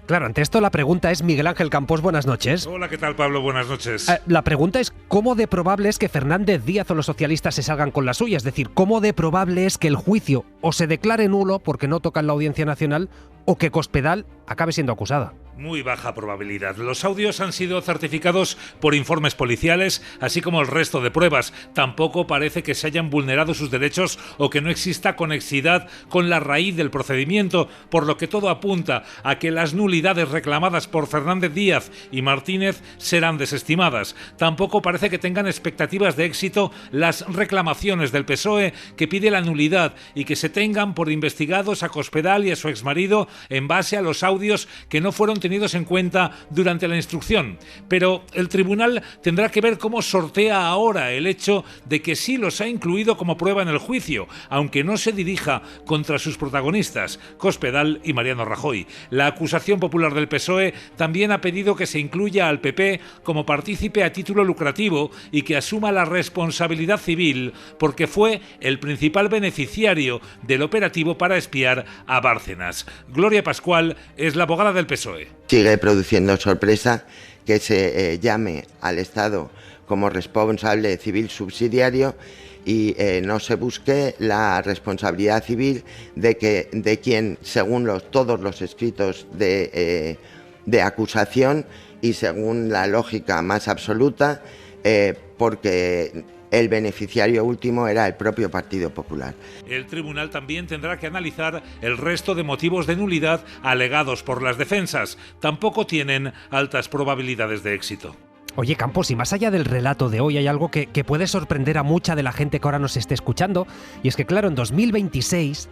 Claro, ante esto la pregunta es, Miguel Ángel Campos, buenas noches. Hola, ¿qué tal, Pablo? Buenas noches. La pregunta es, ¿cómo de probable es que Fernández Díaz o los socialistas se salgan con la suya? Es decir, ¿cómo de probable es que el juicio o se declare nulo porque no toca en la Audiencia Nacional o que Cospedal acabe siendo acusada? Muy baja probabilidad. Los audios han sido certificados por informes policiales, así como el resto de pruebas. Tampoco parece que se hayan vulnerado sus derechos o que no exista conexidad con la raíz del procedimiento, por lo que todo apunta a que las nulidades reclamadas por Fernández Díaz y Martínez serán desestimadas. Tampoco parece que tengan expectativas de éxito las reclamaciones del PSOE, que pide la nulidad y que se tengan por investigados a Cospedal y a su exmarido en base a los audios que no fueron tenidos en cuenta durante la instrucción. Pero el tribunal tendrá que ver cómo sortea ahora el hecho de que sí los ha incluido como prueba en el juicio, aunque no se dirija contra sus protagonistas, Cospedal y Mariano Rajoy. La acusación popular del PSOE también ha pedido que se incluya al PP como partícipe a título lucrativo y que asuma la responsabilidad civil porque fue el principal beneficiario del operativo para espiar a Bárcenas. Gloria Pascual es la abogada del PSOE. Sigue produciendo sorpresa que se llame al Estado como responsable civil subsidiario y no se busque la responsabilidad civil de quien, según todos los escritos de acusación y según la lógica más absoluta, porque el beneficiario último era el propio Partido Popular. El tribunal también tendrá que analizar el resto de motivos de nulidad alegados por las defensas. Tampoco tienen altas probabilidades de éxito. Oye, Campos, y más allá del relato de hoy hay algo que puede sorprender a mucha de la gente que ahora nos esté escuchando, y es que claro, en 2026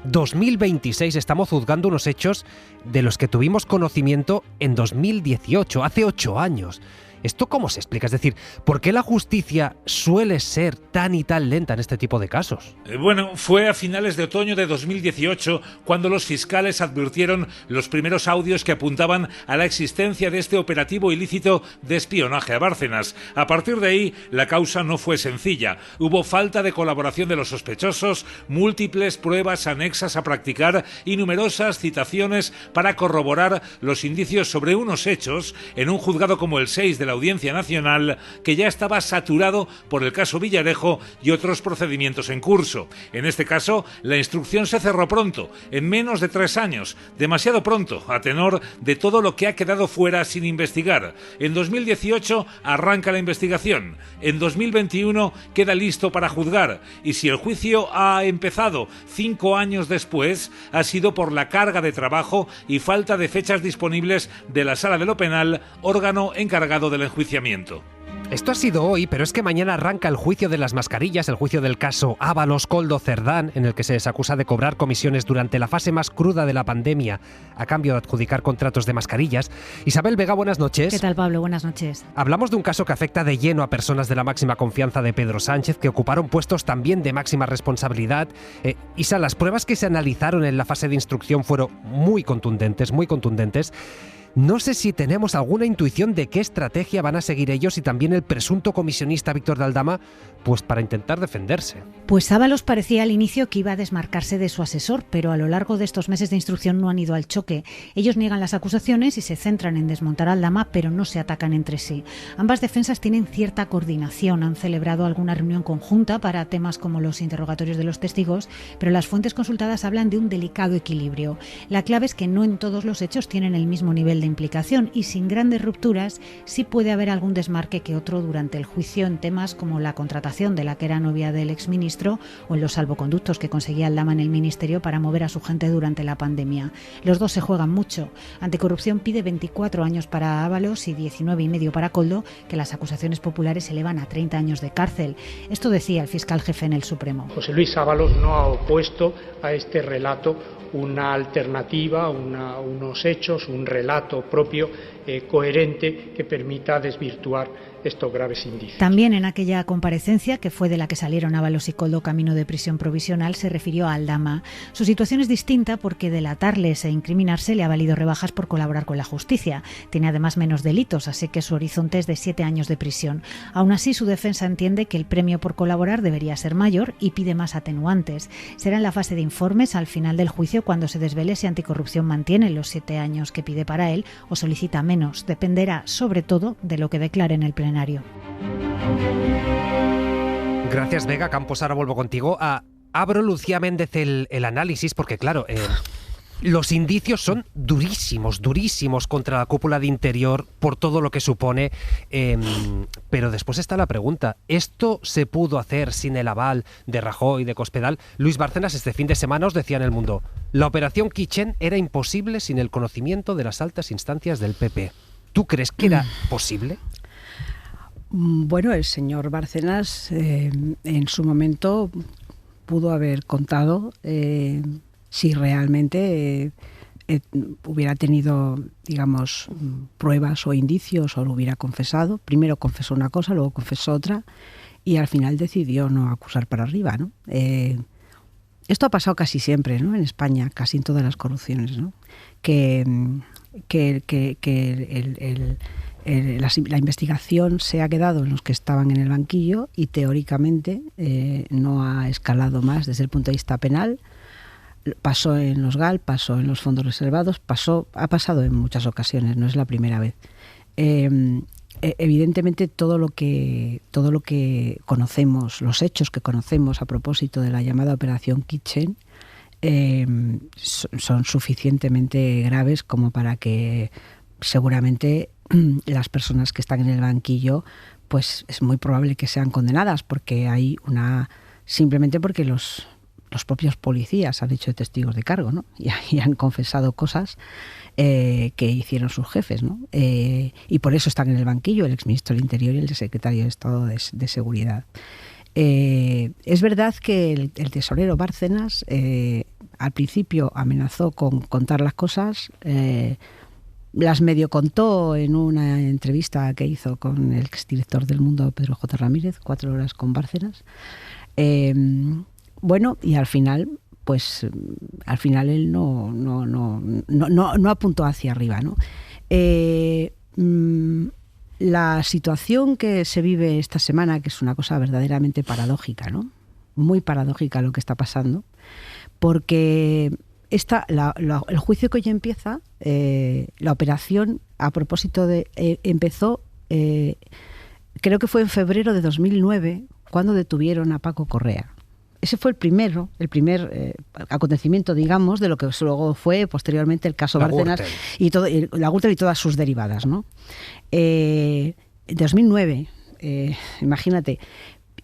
estamos juzgando unos hechos de los que tuvimos conocimiento en 2018, hace 8 años. ¿Esto cómo se explica? Es decir, ¿por qué la justicia suele ser tan y tan lenta en este tipo de casos? Bueno, fue a finales de otoño de 2018 cuando los fiscales advirtieron los primeros audios que apuntaban a la existencia de este operativo ilícito de espionaje a Bárcenas. A partir de ahí, la causa no fue sencilla. Hubo falta de colaboración de los sospechosos, múltiples pruebas anexas a practicar y numerosas citaciones para corroborar los indicios sobre unos hechos en un juzgado como el 6 de la Audiencia Nacional, que ya estaba saturado por el caso Villarejo y otros procedimientos en curso. En este caso, la instrucción se cerró pronto, en menos de 3 años, demasiado pronto, a tenor de todo lo que ha quedado fuera sin investigar. En 2018 arranca la investigación, en 2021 queda listo para juzgar, y si el juicio ha empezado 5 años después, ha sido por la carga de trabajo y falta de fechas disponibles de la Sala de lo Penal, órgano encargado del enjuiciamiento. Esto ha sido hoy, pero es que mañana arranca el juicio de las mascarillas, el juicio del caso Ábalos, Koldo, Cerdán, en el que se les acusa de cobrar comisiones durante la fase más cruda de la pandemia a cambio de adjudicar contratos de mascarillas. Isabel Vega, buenas noches. ¿Qué tal, Pablo? Buenas noches. Hablamos de un caso que afecta de lleno a personas de la máxima confianza de Pedro Sánchez, que ocuparon puestos también de máxima responsabilidad. Isa, las pruebas que se analizaron en la fase de instrucción fueron muy contundentes, muy contundentes. No sé si tenemos alguna intuición de qué estrategia van a seguir ellos y también el presunto comisionista Víctor de Aldama, pues para intentar defenderse. Pues Ábalos parecía al inicio que iba a desmarcarse de su asesor, pero a lo largo de estos meses de instrucción no han ido al choque. Ellos niegan las acusaciones y se centran en desmontar a Aldama, pero no se atacan entre sí. Ambas defensas tienen cierta coordinación, han celebrado alguna reunión conjunta para temas como los interrogatorios de los testigos, pero las fuentes consultadas hablan de un delicado equilibrio. La clave es que no en todos los hechos tienen el mismo nivel de implicación y sin grandes rupturas sí puede haber algún desmarque que otro durante el juicio en temas como la contratación de la que era novia del exministro o en los salvoconductos que conseguía Aldama en el ministerio para mover a su gente durante la pandemia. Los dos se juegan mucho. Anticorrupción pide 24 años para Ábalos y 19,5 para Koldo, que las acusaciones populares se elevan a 30 años de cárcel. Esto decía el fiscal jefe en el Supremo. José Luis Ábalos no ha opuesto a este relato una alternativa, unos hechos, un relato propio coherente que permita desvirtuar estos graves indicios. También en aquella comparecencia, que fue de la que salieron Ábalos y Koldo camino de prisión provisional, se refirió a Aldama. Su situación es distinta porque delatarles e incriminarse le ha valido rebajas por colaborar con la justicia. Tiene además menos delitos, así que su horizonte es de 7 años de prisión. Aún así, su defensa entiende que el premio por colaborar debería ser mayor y pide más atenuantes. Será en la fase de informes, al final del juicio, cuando se desvele si Anticorrupción mantiene los 7 años que pide para él o solicita menos. Dependerá, sobre todo, de lo que declare en el plenario. Gracias, Vega Campos. Ahora vuelvo contigo. Abro, Lucía Méndez, el análisis, porque claro, los indicios son durísimos contra la cúpula de Interior por todo lo que supone, pero después está la pregunta: ¿esto se pudo hacer sin el aval de Rajoy, de Cospedal? Luis Bárcenas este fin de semana os decía en El Mundo: la operación Kitchen era imposible sin el conocimiento de las altas instancias del PP. ¿Tú crees que era posible? Bueno, el señor Bárcenas en su momento pudo haber contado si realmente hubiera tenido, digamos, pruebas o indicios, o lo hubiera confesado. Primero confesó una cosa, luego confesó otra, y al final decidió no acusar para arriba, ¿no? Esto ha pasado casi siempre, ¿no? En España, casi en todas las corrupciones, ¿no? La investigación se ha quedado en los que estaban en el banquillo y teóricamente no ha escalado más desde el punto de vista penal. Pasó en los GAL, pasó en los fondos reservados, ha pasado en muchas ocasiones, no es la primera vez. Evidentemente todo lo que conocemos, los hechos que conocemos a propósito de la llamada Operación Kitchen, son suficientemente graves como para que seguramente las personas que están en el banquillo, pues es muy probable que sean condenadas, porque hay simplemente porque los propios policías han hecho de testigos de cargo, ¿no? Y han confesado cosas que hicieron sus jefes, ¿no? Y por eso están en el banquillo el exministro del Interior y el secretario de Estado de Seguridad. Es verdad que el tesorero Bárcenas al principio amenazó con contar las cosas, las medio contó en una entrevista que hizo con el exdirector del Mundo, Pedro J. Ramírez, 4 horas con Bárcenas. Bueno, y al final él no apuntó hacia arriba, ¿no? La situación que se vive esta semana, que es una cosa verdaderamente paradójica, ¿no? Muy paradójica lo que está pasando, porque el juicio que hoy empieza, la operación, a propósito empezó, creo que fue en febrero de 2009, cuando detuvieron a Paco Correa. Ese fue el primer acontecimiento, digamos, de lo que luego fue posteriormente el caso Bárcenas y la Gürtel y todas sus derivadas, ¿no? 2009, imagínate.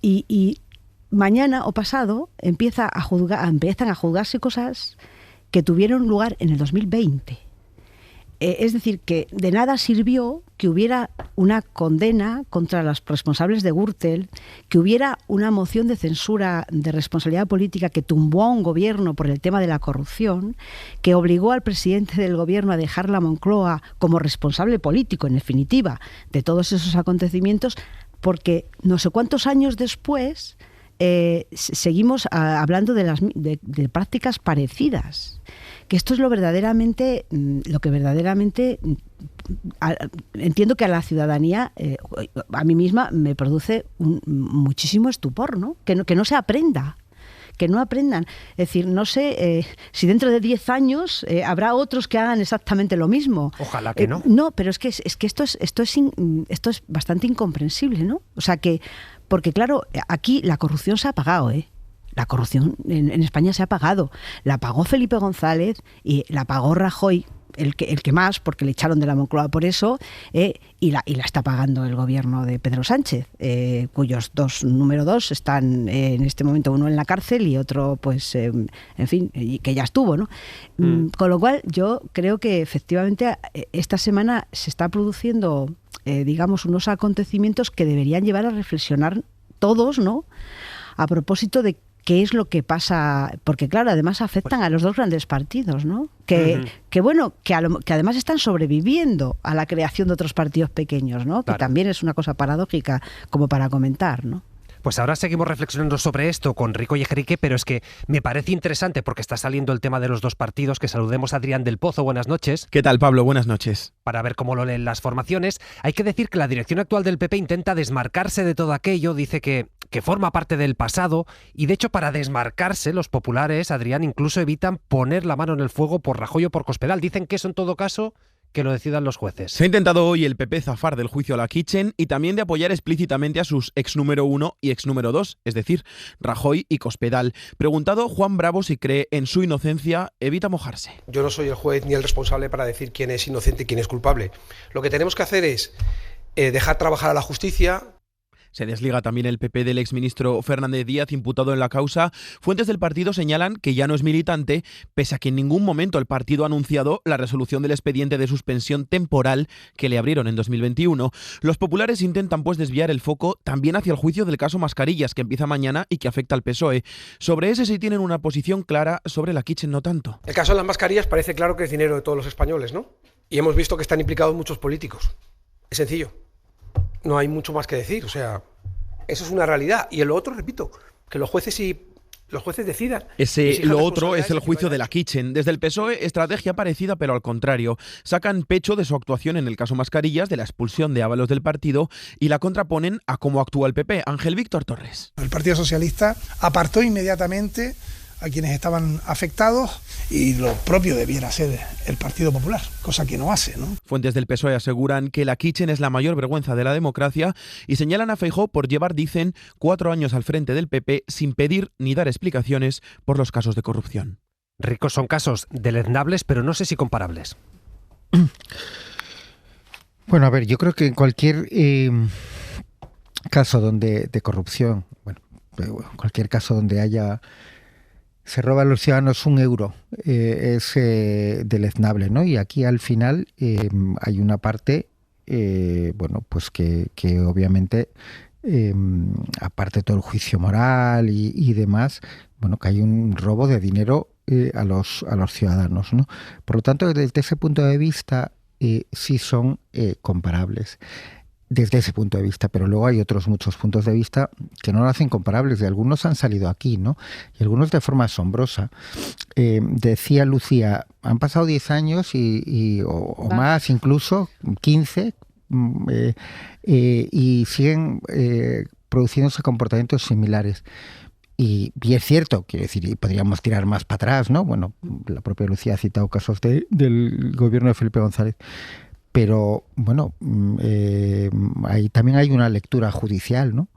Y mañana o pasado empiezan a juzgarse cosas que tuvieron lugar en el 2020. Es decir, que de nada sirvió que hubiera una condena contra los responsables de Gürtel, que hubiera una moción de censura de responsabilidad política que tumbó a un gobierno por el tema de la corrupción, que obligó al presidente del gobierno a dejar la Moncloa como responsable político, en definitiva, de todos esos acontecimientos, porque no sé cuántos años después seguimos hablando de prácticas parecidas. Que esto es lo que verdaderamente entiendo que a la ciudadanía, a mí misma, me produce muchísimo estupor, ¿no? Que no se aprenda, que no aprendan. Es decir, no sé si dentro de 10 años habrá otros que hagan exactamente lo mismo. Ojalá que no. No, pero es que esto es bastante incomprensible, ¿no? O sea que, porque claro, aquí la corrupción se ha pagado, ¿eh? La corrupción en España se ha pagado. La pagó Felipe González y la pagó Rajoy. el que más, porque le echaron de la Moncloa por eso, y la está pagando el gobierno de Pedro Sánchez, cuyos número dos están en este momento, uno en la cárcel y otro, pues, en fin, que ya estuvo, ¿no? Con lo cual, yo creo que efectivamente esta semana se está produciendo, digamos, unos acontecimientos que deberían llevar a reflexionar todos, ¿no? A propósito de qué es lo que pasa, porque claro, además afectan a los dos grandes partidos, ¿no? Que además están sobreviviendo a la creación de otros partidos pequeños, ¿no? Claro. Que también es una cosa paradójica como para comentar, ¿no? Pues ahora seguimos reflexionando sobre esto con Rico y Ejerique, pero es que me parece interesante porque está saliendo el tema de los dos partidos, que saludemos a Adrián del Pozo. Buenas noches. ¿Qué tal, Pablo? Buenas noches. Para ver cómo lo leen las formaciones. Hay que decir que la dirección actual del PP intenta desmarcarse de todo aquello, dice que forma parte del pasado y de hecho para desmarcarse los populares, Adrián, incluso evitan poner la mano en el fuego por Rajoy o por Cospedal. Dicen que eso en todo caso que lo decidan los jueces. Se ha intentado hoy el PP zafar del juicio a la Kitchen y también de apoyar explícitamente a sus ex número 1 y ex número 2, es decir, Rajoy y Cospedal. Preguntado Juan Bravo si cree en su inocencia, evita mojarse. Yo no soy el juez ni el responsable para decir quién es inocente y quién es culpable. Lo que tenemos que hacer es dejar trabajar a la justicia. Se desliga también el PP del exministro Fernández Díaz, imputado en la causa. Fuentes del partido señalan que ya no es militante, pese a que en ningún momento el partido ha anunciado la resolución del expediente de suspensión temporal que le abrieron en 2021. Los populares intentan pues desviar el foco también hacia el juicio del caso Mascarillas, que empieza mañana y que afecta al PSOE. Sobre ese sí tienen una posición clara, sobre la Kitchen no tanto. El caso de las mascarillas parece claro que es dinero de todos los españoles, ¿no? Y hemos visto que están implicados muchos políticos. Es sencillo. No hay mucho más que decir, o sea, eso es una realidad. Y en lo otro, repito, que los jueces decidan. Lo otro es el juicio de la Kitchen. Desde el PSOE, estrategia parecida, pero al contrario. Sacan pecho de su actuación en el caso Mascarillas, de la expulsión de Ábalos del partido, y la contraponen a cómo actúa el PP. Ángel Víctor Torres. El Partido Socialista apartó inmediatamente a quienes estaban afectados y lo propio debiera ser el Partido Popular, cosa que no hace, ¿no? Fuentes del PSOE aseguran que la Kitchen es la mayor vergüenza de la democracia y señalan a Feijóo por llevar, dicen, 4 años al frente del PP sin pedir ni dar explicaciones por los casos de corrupción. Ricos, son casos deleznables, pero no sé si comparables. Bueno, a ver, yo creo que en cualquier caso de corrupción, cualquier caso donde se roba a los ciudadanos €1, es deleznable, ¿no? Y aquí al final hay una parte, pues que obviamente, aparte de todo el juicio moral y demás, que hay un robo de dinero a los ciudadanos, ¿no? Por lo tanto, desde ese punto de vista sí son comparables. Desde ese punto de vista, pero luego hay otros muchos puntos de vista que no lo hacen comparables, y algunos han salido aquí, ¿no? Y algunos de forma asombrosa. Decía Lucía, han pasado 10 años o más, incluso 15, y siguen produciéndose comportamientos similares. Y es cierto, quiero decir, y podríamos tirar más para atrás, ¿no? Bueno, la propia Lucía ha citado casos del gobierno de Felipe González. Pero, ahí también hay una lectura judicial, ¿no?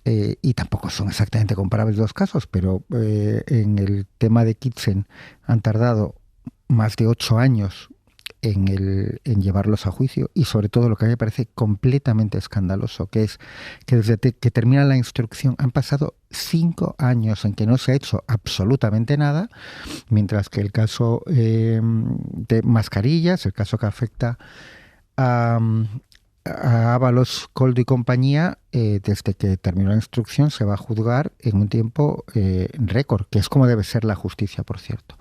Y tampoco son exactamente comparables los casos, pero en el tema de Kitchen han tardado más de 8 años en llevarlos a juicio, y sobre todo lo que a mí me parece completamente escandaloso, que es que desde que termina la instrucción han pasado 5 años en que no se ha hecho absolutamente nada, mientras que el caso de Mascarillas, el caso que afecta a Ábalos, Coldo y compañía, desde que terminó la instrucción se va a juzgar en un tiempo récord, que es como debe ser la justicia, por cierto,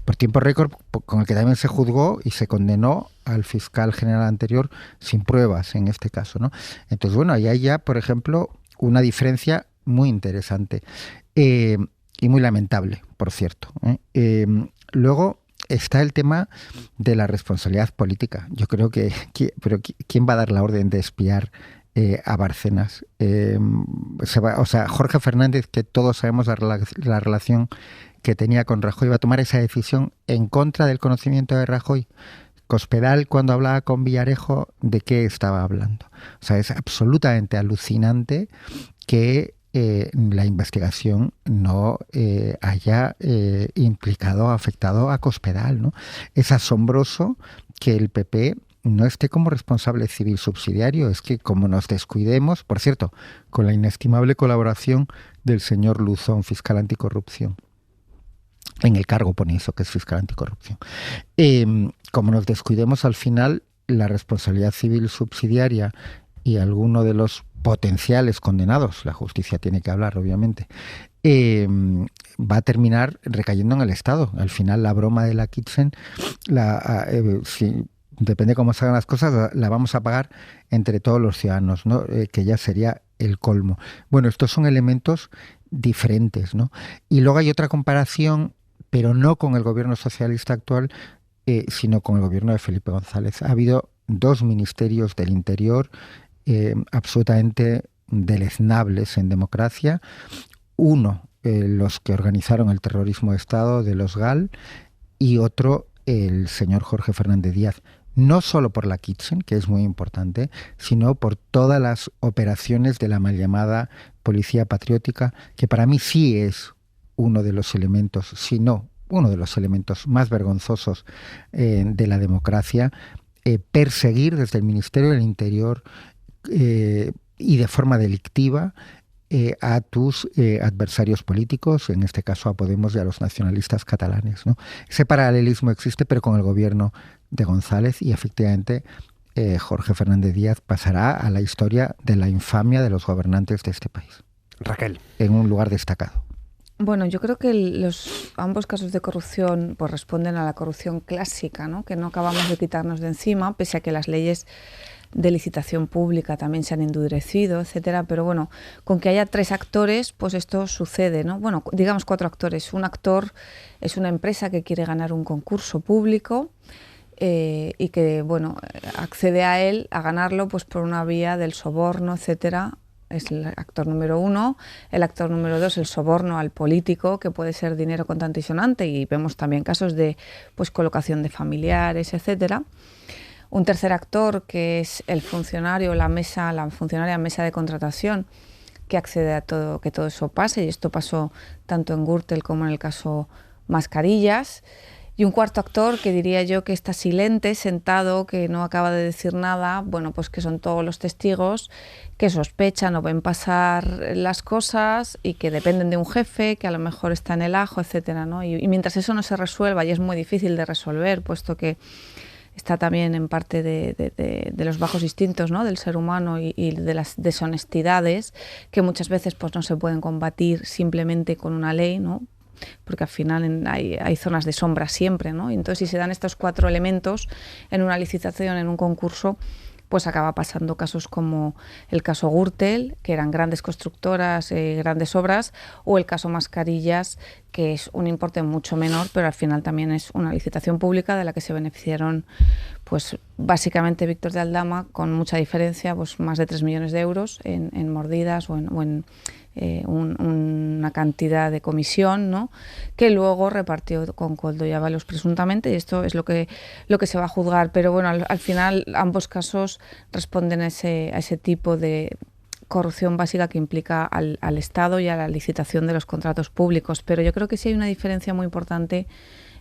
por tiempo récord, con el que también se juzgó y se condenó al fiscal general anterior sin pruebas en este caso, ¿no? Entonces, ahí hay ya, por ejemplo, una diferencia muy interesante y muy lamentable, por cierto. Luego está el tema de la responsabilidad política. Yo creo pero ¿quién va a dar la orden de espiar a Bárcenas? Jorge Fernández, que todos sabemos la relación que tenía con Rajoy, va a tomar esa decisión en contra del conocimiento de Rajoy. Cospedal, cuando hablaba con Villarejo, ¿de qué estaba hablando? O sea, es absolutamente alucinante que la investigación no haya implicado o afectado a Cospedal, ¿no? Es asombroso que el PP no esté como responsable civil subsidiario. Es que como nos descuidemos, por cierto, con la inestimable colaboración del señor Luzón, fiscal anticorrupción, en el cargo pone eso, que es fiscal anticorrupción, como nos descuidemos, al final la responsabilidad civil subsidiaria y alguno de los potenciales condenados, la justicia tiene que hablar obviamente, va a terminar recayendo en el Estado. Al final la broma de la Kitchen, si depende cómo se hagan las cosas, la vamos a pagar entre todos los ciudadanos, ¿no? Que ya sería el colmo. Bueno, estos son elementos diferentes, ¿no? Y luego hay otra comparación, pero no con el gobierno socialista actual, sino con el gobierno de Felipe González. Ha habido 2 ministerios del Interior absolutamente deleznables en democracia. Uno, los que organizaron el terrorismo de Estado de los GAL, y otro, el señor Jorge Fernández Díaz. No solo por la Kitchen, que es muy importante, sino por todas las operaciones de la mal llamada Policía Patriótica, que para mí sí es uno de los elementos, si no uno de los elementos más vergonzosos de la democracia. Perseguir desde el Ministerio del Interior y de forma delictiva a tus adversarios políticos, en este caso a Podemos y a los nacionalistas catalanes, ¿no? Ese paralelismo existe, pero con el gobierno de González, y efectivamente Jorge Fernández Díaz pasará a la historia de la infamia de los gobernantes de este país. Raquel. En un lugar destacado. Bueno, yo creo que ambos casos de corrupción pues responden a la corrupción clásica, ¿no? Que no acabamos de quitarnos de encima, pese a que las leyes de licitación pública también se han endurecido, etcétera, pero bueno, con que haya 3 actores, pues esto sucede, ¿no? Bueno, digamos 4 actores. Un actor es una empresa que quiere ganar un concurso público y que, bueno, accede a él, a ganarlo, pues por una vía del soborno, etcétera. Es el actor número 1. El actor número 2, el soborno al político, que puede ser dinero contante y sonante, y vemos también casos de pues colocación de familiares, etcétera. Un tercer actor, que es el funcionario, la funcionaria mesa de contratación, que accede a todo, que todo eso pase, y esto pasó tanto en Gürtel como en el caso Mascarillas. Y un cuarto actor, que diría yo que está silente, sentado, que no acaba de decir nada, bueno, pues que son todos los testigos que sospechan o ven pasar las cosas y que dependen de un jefe, que a lo mejor está en el ajo, etcétera, ¿no? Y mientras eso no se resuelva, y es muy difícil de resolver, puesto que está también en parte de los bajos instintos, ¿no? Del ser humano y de las deshonestidades, que muchas veces pues no se pueden combatir simplemente con una ley, ¿no? Porque al final hay zonas de sombra siempre, ¿no? Y entonces, si se dan estos 4 elementos en una licitación, en un concurso, pues acaba pasando casos como el caso Gürtel, que eran grandes constructoras, grandes obras, o el caso Mascarillas, que es un importe mucho menor, pero al final también es una licitación pública de la que se beneficiaron, pues básicamente Víctor de Aldama, con mucha diferencia, pues más de 3 millones de euros en mordidas o en una cantidad de comisión, ¿no? Que luego repartió con Koldo y Ábalos presuntamente, y esto es lo que se va a juzgar. Pero bueno, al final ambos casos responden a ese tipo de corrupción básica que implica al Estado y a la licitación de los contratos públicos. Pero yo creo que sí hay una diferencia muy importante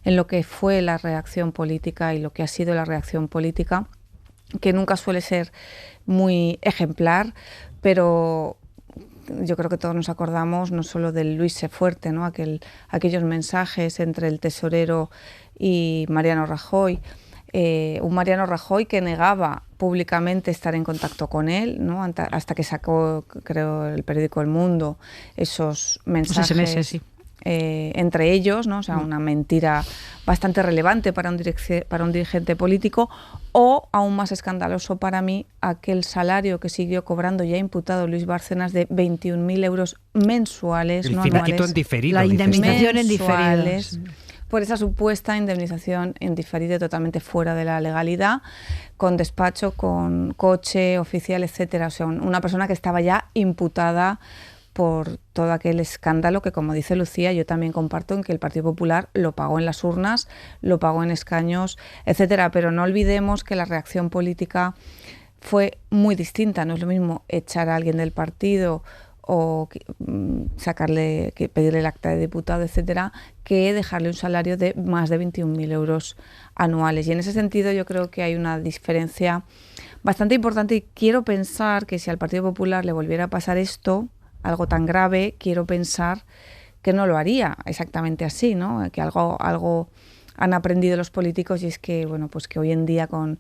en lo que fue la reacción política y lo que ha sido la reacción política, que nunca suele ser muy ejemplar, pero yo creo que todos nos acordamos no solo del Luis sé fuerte, ¿no? Aquellos mensajes entre el tesorero y Mariano Rajoy, un Mariano Rajoy que negaba públicamente estar en contacto con él, ¿no? Hasta que sacó, creo, el periódico El Mundo esos mensajes. SMS, sí. Entre ellos, ¿no? O sea, una mentira bastante relevante para un dirigente político, o aún más escandaloso para mí, aquel salario que siguió cobrando ya imputado Luis Bárcenas de 21.000 euros mensuales, el no finiquito anuales, en diferido, la indemnización en diferido, por esa supuesta indemnización en diferido totalmente fuera de la legalidad, con despacho, con coche oficial, etcétera. O sea, una persona que estaba ya imputada por todo aquel escándalo que, como dice Lucía, yo también comparto, en que el Partido Popular lo pagó en las urnas, lo pagó en escaños, etcétera. Pero no olvidemos que la reacción política fue muy distinta. No es lo mismo echar a alguien del partido o pedirle el acta de diputado, etcétera, que dejarle un salario de más de 21.000 euros anuales. Y en ese sentido yo creo que hay una diferencia bastante importante, y quiero pensar que si al Partido Popular le volviera a pasar esto, algo tan grave, quiero pensar que no lo haría exactamente así, ¿no? Que algo han aprendido los políticos, y es que, bueno, pues que hoy en día con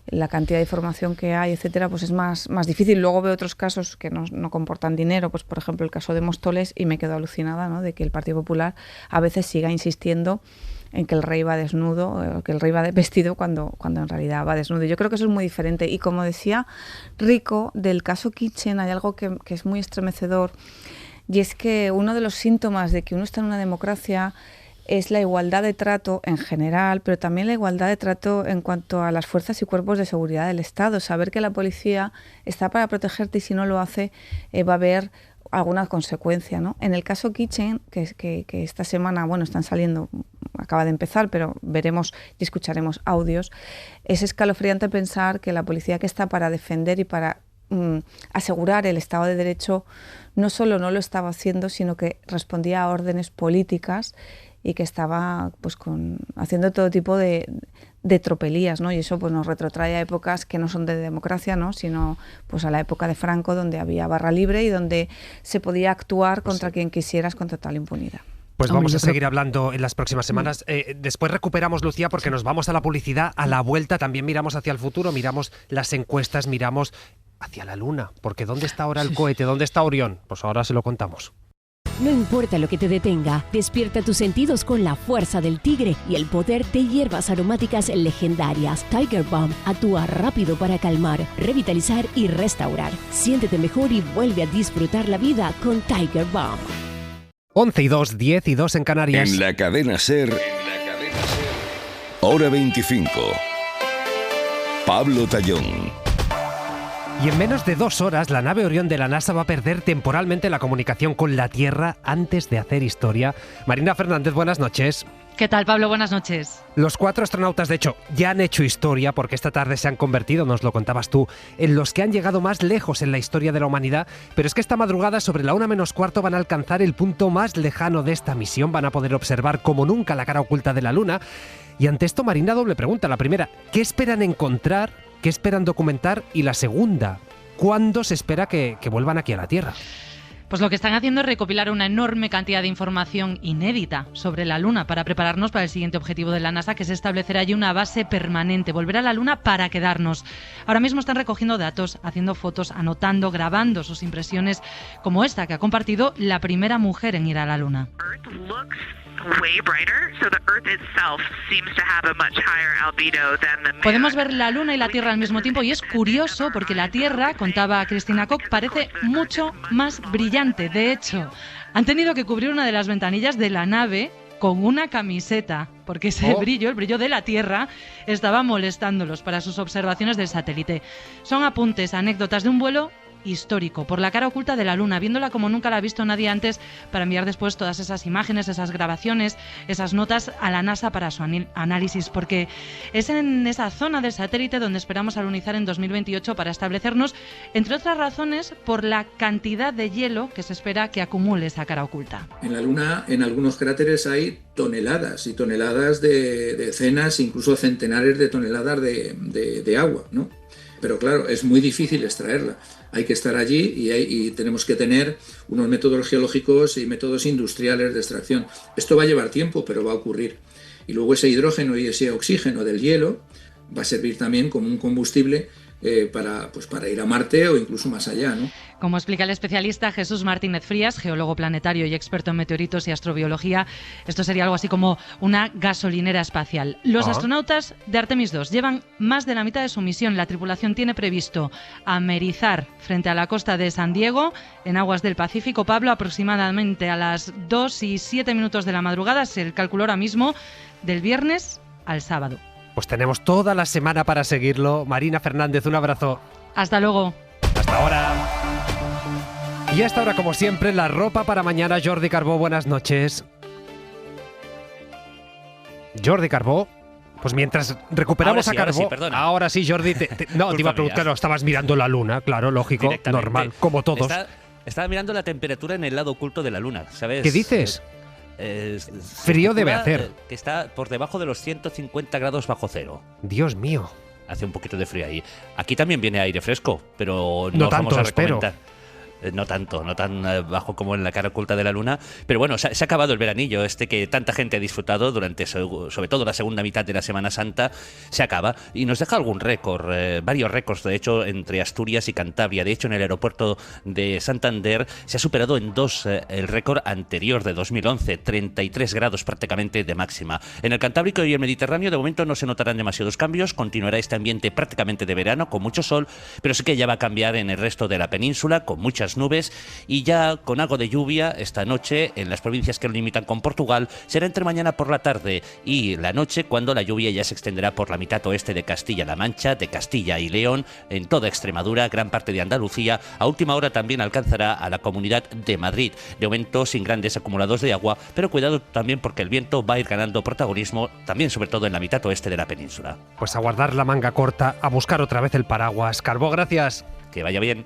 la cantidad de información que hay, etcétera, pues es más difícil. Luego veo otros casos que no comportan dinero, pues por ejemplo el caso de Móstoles, y me quedo alucinada, ¿no?, de que el Partido Popular a veces siga insistiendo en que el rey va desnudo, que el rey va vestido cuando en realidad va desnudo. Yo creo que eso es muy diferente. Y como decía Rico, del caso Kitchen hay algo que es muy estremecedor, y es que uno de los síntomas de que uno está en una democracia es la igualdad de trato en general, pero también la igualdad de trato en cuanto a las fuerzas y cuerpos de seguridad del Estado. Saber que la policía está para protegerte, y si no lo hace va a haber alguna consecuencia, ¿no? En el caso Kitchen, que esta semana, bueno, están saliendo, acaba de empezar, pero veremos y escucharemos audios, es escalofriante pensar que la policía, que está para defender y para asegurar el Estado de Derecho, no solo no lo estaba haciendo, sino que respondía a órdenes políticas, y que estaba pues haciendo todo tipo de tropelías, ¿no? Y eso pues nos retrotrae a épocas que no son de democracia, ¿no?, sino pues a la época de Franco, donde había barra libre y donde se podía actuar contra quien quisieras con total impunidad. Pues vamos a seguir hablando en las próximas semanas. Después recuperamos, Lucía, porque nos vamos a la publicidad. A la vuelta también miramos hacia el futuro, miramos las encuestas, miramos hacia la Luna, porque ¿dónde está ahora el cohete? ¿Dónde está Orión? Pues ahora se lo contamos. No importa lo que te detenga, despierta tus sentidos con la fuerza del tigre y el poder de hierbas aromáticas legendarias. Tiger Balm actúa rápido para calmar, revitalizar y restaurar. Siéntete mejor y vuelve a disfrutar la vida con Tiger Balm. 11:02, 10:02 en Canarias. En la cadena SER, Hora 25. Pablo Tallón. Y en menos de 2 horas, la nave Orión de la NASA va a perder temporalmente la comunicación con la Tierra antes de hacer historia. Marina Fernández, buenas noches. ¿Qué tal, Pablo? Buenas noches. Los 4 astronautas, de hecho, ya han hecho historia, porque esta tarde se han convertido, nos lo contabas tú, en los que han llegado más lejos en la historia de la humanidad. Pero es que esta madrugada, sobre la 1:45, van a alcanzar el punto más lejano de esta misión. Van a poder observar como nunca la cara oculta de la Luna. Y ante esto, Marina, doble pregunta. La primera, ¿qué esperan encontrar? ¿Qué esperan documentar? Y la segunda, ¿cuándo se espera que vuelvan aquí a la Tierra? Pues lo que están haciendo es recopilar una enorme cantidad de información inédita sobre la Luna para prepararnos para el siguiente objetivo de la NASA, que es establecer allí una base permanente, volver a la Luna para quedarnos. Ahora mismo están recogiendo datos, haciendo fotos, anotando, grabando sus impresiones, como esta que ha compartido la primera mujer en ir a la Luna. Podemos ver la Luna y la Tierra al mismo tiempo, y es curioso porque la Tierra, contaba Christina Koch, parece mucho más brillante. De hecho, han tenido que cubrir una de las ventanillas de la nave con una camiseta, porque ese brillo, el brillo de la Tierra, estaba molestándolos para sus observaciones del satélite. Son apuntes, anécdotas de un vuelo histórico por la cara oculta de la Luna, viéndola como nunca la ha visto nadie antes, para enviar después todas esas imágenes, esas grabaciones, esas notas a la NASA para su análisis, porque es en esa zona del satélite donde esperamos alunizar en 2028 para establecernos, entre otras razones, por la cantidad de hielo que se espera que acumule esa cara oculta. En la Luna, en algunos cráteres hay toneladas y toneladas de decenas, incluso centenares de toneladas de agua, ¿no? Pero claro, es muy difícil extraerla. Hay que estar allí y tenemos que tener unos métodos geológicos y métodos industriales de extracción. Esto va a llevar tiempo, pero va a ocurrir. Y luego ese hidrógeno y ese oxígeno del hielo va a servir también como un combustible para ir a Marte o incluso más allá, ¿no? Como explica el especialista Jesús Martínez Frías, geólogo planetario y experto en meteoritos y astrobiología, esto sería algo así como una gasolinera espacial. Los astronautas de Artemis II llevan más de la mitad de su misión. La tripulación tiene previsto amerizar frente a la costa de San Diego, en aguas del Pacífico. Pablo, aproximadamente a las 2:07 de la madrugada, se calculó ahora mismo, del viernes al sábado. Pues tenemos toda la semana para seguirlo. Marina Fernández, un abrazo. Hasta luego. Hasta ahora. Y hasta ahora, como siempre, la ropa para mañana. Jordi Carbó, buenas noches. Jordi Carbó. Pues mientras recuperamos a Carbó. Ahora sí, Jordi. Te iba a preguntar, estabas mirando la Luna, claro, lógico, normal, como todos. Estaba mirando la temperatura en el lado oculto de la Luna, ¿sabes? ¿Qué dices? Frío debe hacer. Que está por debajo de los 150 grados bajo cero. Dios mío. Hace un poquito de frío ahí. Aquí también viene aire fresco, pero no os tanto, vamos a espero. recomendar. No tanto, no tan bajo como en la cara oculta de la Luna. Pero bueno, se ha acabado el veranillo que tanta gente ha disfrutado durante sobre todo la segunda mitad de la Semana Santa. Se acaba y nos deja algún récord, varios récords de hecho entre Asturias y Cantabria. De hecho, en el aeropuerto de Santander se ha superado en 2 el récord anterior de 2011, 33 grados prácticamente de máxima. En el Cantábrico y el Mediterráneo de momento no se notarán demasiados cambios, continuará este ambiente prácticamente de verano con mucho sol, pero sí que ya va a cambiar en el resto de la península con muchas nubes y ya con algo de lluvia esta noche en las provincias que limitan con Portugal. Será entre mañana por la tarde y la noche cuando la lluvia ya se extenderá por la mitad oeste de Castilla-La Mancha, de Castilla y León, en toda Extremadura, gran parte de Andalucía. A última hora también alcanzará a la Comunidad de Madrid, de momento sin grandes acumulados de agua, pero cuidado también porque el viento va a ir ganando protagonismo también sobre todo en la mitad oeste de la península. Pues a guardar la manga corta, a buscar otra vez el paraguas. Carbó, gracias. Que vaya bien.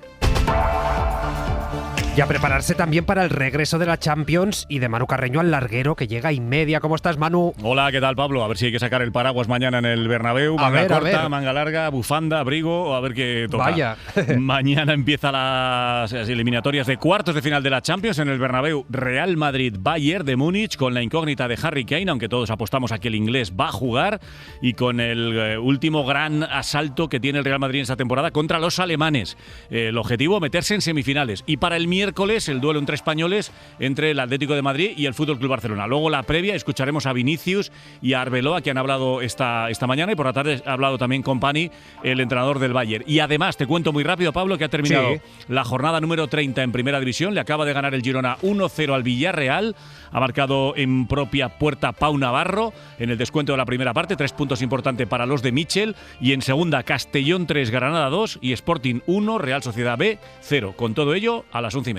Y a prepararse también para el regreso de la Champions y de Manu Carreño al larguero, que llega y media. ¿Cómo estás, Manu? Hola, ¿qué tal, Pablo? A ver si hay que sacar el paraguas mañana en el Bernabéu. Manga corta, manga larga, bufanda, abrigo, a ver qué toca. Vaya. Mañana empiezan las eliminatorias de cuartos de final de la Champions en el Bernabéu. Real Madrid, Bayern de Múnich, con la incógnita de Harry Kane, aunque todos apostamos a que el inglés va a jugar, y con el último gran asalto que tiene el Real Madrid en esta temporada contra los alemanes. El objetivo, meterse en semifinales. Y para el miércoles, el duelo entre españoles, entre el Atlético de Madrid y el Fútbol Club Barcelona. Luego la previa, escucharemos a Vinicius y a Arbeloa, que han hablado esta mañana, y por la tarde ha hablado también Kompany, el entrenador del Bayern. Y además, te cuento muy rápido, Pablo, que ha terminado la jornada número 30 en Primera División. Le acaba de ganar el Girona 1-0 al Villarreal. Ha marcado en propia puerta Pau Navarro en el descuento de la primera parte. 3 puntos importantes para los de Michel. Y en segunda, Castellón 3, Granada 2 y Sporting 1, Real Sociedad B 0. Con todo ello, a las 11:30.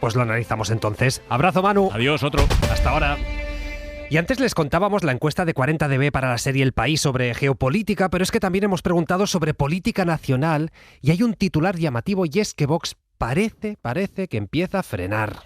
Pues lo analizamos entonces. Abrazo, Manu. Adiós, otro. Hasta ahora. Y antes les contábamos la encuesta de 40DB para la serie El País sobre geopolítica, pero es que también hemos preguntado sobre política nacional y hay un titular llamativo, y es que Vox parece que empieza a frenar.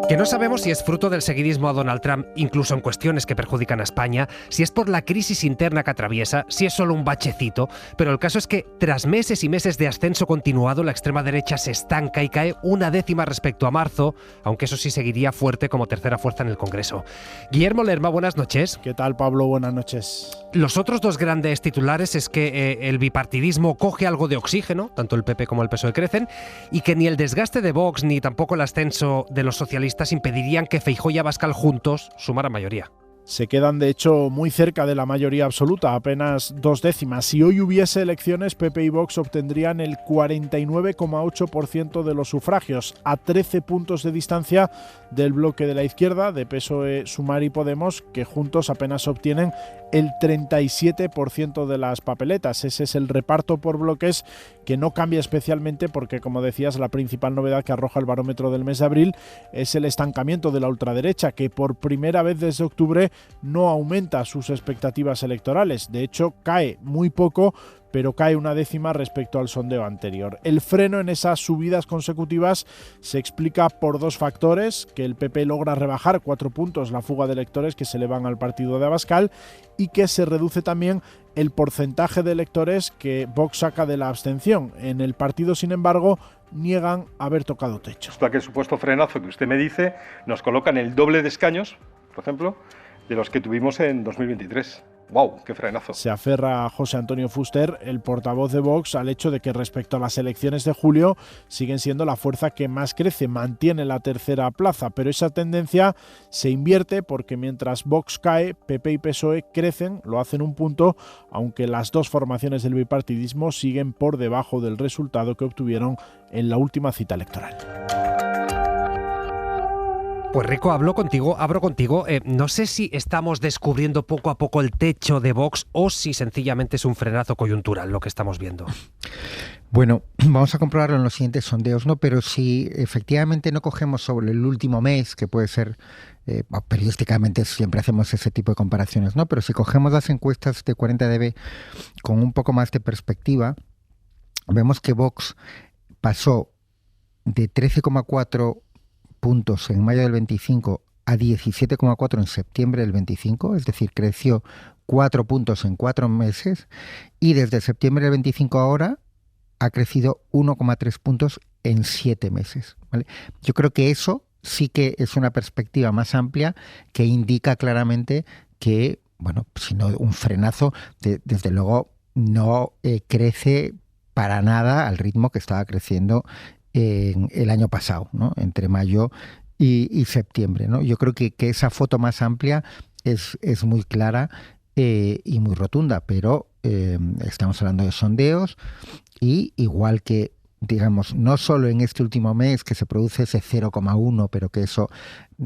Que no sabemos si es fruto del seguidismo a Donald Trump, incluso en cuestiones que perjudican a España, si es por la crisis interna que atraviesa, si es solo un bachecito, pero el caso es que tras meses y meses de ascenso continuado, la extrema derecha se estanca y cae 1/10 respecto a marzo, aunque eso sí seguiría fuerte como tercera fuerza en el Congreso. Guillermo Lerma, buenas noches. ¿Qué tal, Pablo? Buenas noches. Los otros dos grandes titulares es que el bipartidismo coge algo de oxígeno, tanto el PP como el PSOE crecen, y que ni el desgaste de Vox ni tampoco el ascenso de los socialistas impedirían que Feijóo y Abascal juntos sumaran mayoría. Se quedan, de hecho, muy cerca de la mayoría absoluta, apenas 2 décimas. Si hoy hubiese elecciones, PP y Vox obtendrían el 49,8% de los sufragios, a 13 puntos de distancia del bloque de la izquierda, de PSOE, Sumar y Podemos, que juntos apenas obtienen el 37% de las papeletas. Ese es el reparto por bloques, que no cambia especialmente porque, como decías, la principal novedad que arroja el barómetro del mes de abril es el estancamiento de la ultraderecha, que por primera vez desde octubre no aumenta sus expectativas electorales. De hecho, cae muy poco, pero cae 1/10 respecto al sondeo anterior. El freno en esas subidas consecutivas se explica por 2 factores: que el PP logra rebajar 4 puntos la fuga de electores que se le van al partido de Abascal, y que se reduce también el porcentaje de electores que Vox saca de la abstención. En el partido, sin embargo, niegan haber tocado techo. Aquel supuesto frenazo que usted me dice nos coloca en el doble de escaños, por ejemplo, de los que tuvimos en 2023. ¡Wow! ¡Qué frenazo! Se aferra José Antonio Fuster, el portavoz de Vox, al hecho de que respecto a las elecciones de julio siguen siendo la fuerza que más crece, mantiene la tercera plaza, pero esa tendencia se invierte porque mientras Vox cae, PP y PSOE crecen, lo hacen 1 punto, aunque las 2 formaciones del bipartidismo siguen por debajo del resultado que obtuvieron en la última cita electoral. Pues Rico, abro contigo. No sé si estamos descubriendo poco a poco el techo de Vox o si sencillamente es un frenazo coyuntural lo que estamos viendo. Bueno, vamos a comprobarlo en los siguientes sondeos, ¿no? Pero si efectivamente no cogemos sobre el último mes, que puede ser, periódicamente siempre hacemos ese tipo de comparaciones, ¿no? Pero si cogemos las encuestas de 40DB con un poco más de perspectiva, vemos que Vox pasó de 13,4 puntos en mayo del 25 a 17,4 en septiembre del 25, es decir, creció 4 puntos en 4 meses, y desde septiembre del 25 ahora ha crecido 1,3 puntos en 7 meses. ¿Vale? Yo creo que eso sí que es una perspectiva más amplia que indica claramente que, bueno, si no un frenazo, desde luego no crece para nada al ritmo que estaba creciendo en el año pasado, ¿no? Entre mayo y septiembre, ¿no? Yo creo que esa foto más amplia es muy clara y muy rotunda, pero estamos hablando de sondeos, y igual que, digamos, no solo en este último mes que se produce ese 0,1, pero que eso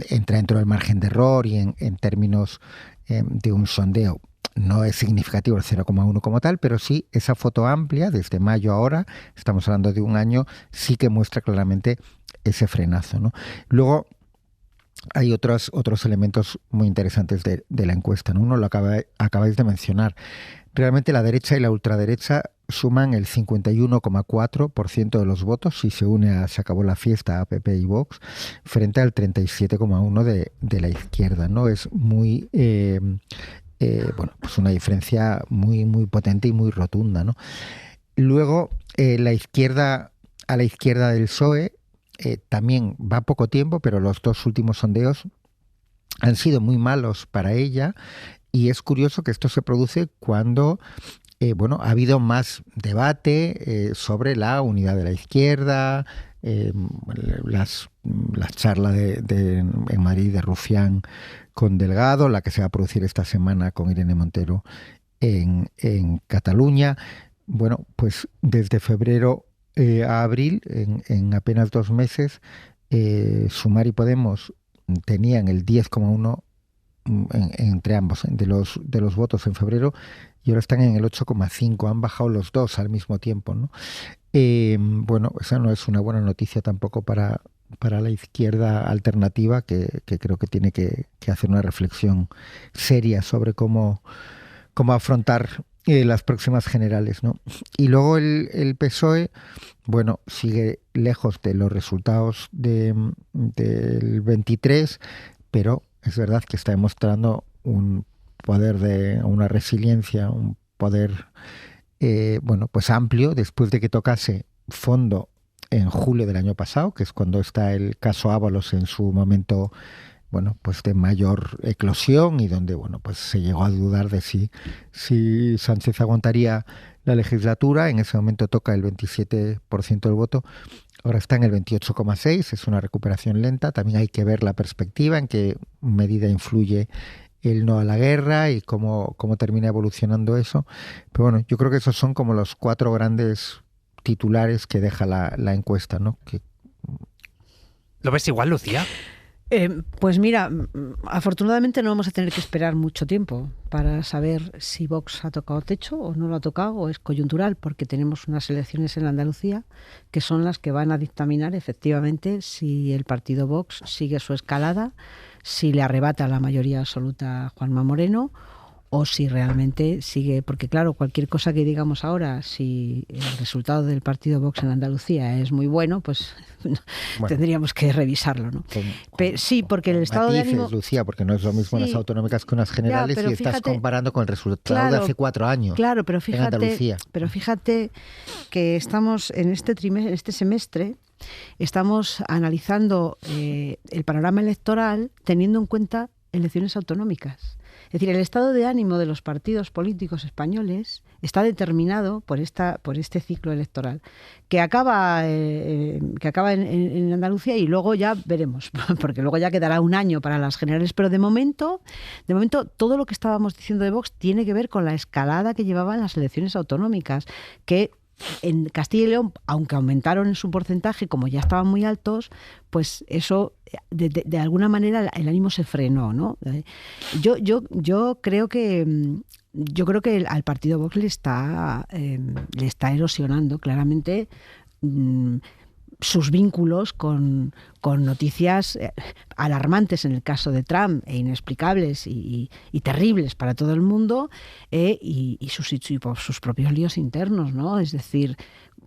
entra dentro del margen de error y en términos de un sondeo no es significativo el 0,1 como tal, pero sí esa foto amplia desde mayo a ahora, estamos hablando de un año, sí que muestra claramente ese frenazo, ¿no? Luego hay otros elementos muy interesantes de la encuesta, ¿no? Uno lo acabáis de mencionar. Realmente la derecha y la ultraderecha suman el 51,4% de los votos si se une a Se acabó la fiesta, a PP y Vox, frente al 37,1% de la izquierda, ¿no? Es muy bueno, pues una diferencia muy, muy potente y muy rotunda, ¿no? Luego, a la izquierda del PSOE también va poco tiempo, pero los dos últimos sondeos han sido muy malos para ella, y es curioso que esto se produce cuando bueno, ha habido más debate sobre la unidad de la izquierda, las charlas en Madrid de Rufián con Delgado, la que se va a producir esta semana con Irene Montero en Cataluña. Bueno, pues desde febrero a abril, en apenas 2 meses, Sumar y Podemos tenían el 10,1 entre ambos de los votos en febrero, y ahora están en el 8,5, han bajado los dos al mismo tiempo, ¿no? Bueno, esa no es una buena noticia tampoco para la izquierda alternativa, que creo que tiene que hacer una reflexión seria sobre cómo afrontar las próximas generales, ¿no? Y luego el PSOE, bueno, sigue lejos de los resultados del 23, pero es verdad que está demostrando un poder una resiliencia, un poder bueno, pues amplio, después de que tocase fondo en julio del año pasado, que es cuando está el caso Ábalos en su momento, bueno, pues de mayor eclosión, y donde, bueno, pues se llegó a dudar de si Sánchez aguantaría la legislatura. En ese momento toca el 27% del voto, ahora está en el 28,6%, es una recuperación lenta. También hay que ver la perspectiva, en qué medida influye el no a la guerra y cómo termina evolucionando eso. Pero bueno, yo creo que esos son como los 4 grandes titulares que deja la encuesta, ¿no? ¿Lo ves igual, Lucía? Pues mira, afortunadamente no vamos a tener que esperar mucho tiempo para saber si Vox ha tocado techo o no lo ha tocado, o es coyuntural, porque tenemos unas elecciones en Andalucía que son las que van a dictaminar efectivamente si el partido Vox sigue su escalada, si le arrebata la mayoría absoluta a Juanma Moreno, o si realmente sigue, porque claro, cualquier cosa que digamos ahora, si el resultado del partido Vox en Andalucía es muy bueno, pues bueno, tendríamos que revisarlo, ¿no? Sí, porque el estado de ánimo... Lucía, porque no es lo mismo las autonómicas que unas generales, y estás comparando con el resultado de hace 4 años. Claro, pero fíjate que estamos en este semestre, estamos analizando el panorama electoral teniendo en cuenta elecciones autonómicas. Es decir, el estado de ánimo de los partidos políticos españoles está determinado por este ciclo electoral que acaba en Andalucía, y luego ya veremos, porque luego ya quedará un año para las generales. Pero de momento todo lo que estábamos diciendo de Vox tiene que ver con la escalada que llevaban las elecciones autonómicas, que en Castilla y León, aunque aumentaron en su porcentaje, como ya estaban muy altos, pues eso de alguna manera el ánimo se frenó, ¿no? Yo creo que al partido Vox le está erosionando claramente sus vínculos con noticias alarmantes en el caso de Trump, e inexplicables y terribles para todo el mundo, y sus propios líos internos, ¿no? Es decir,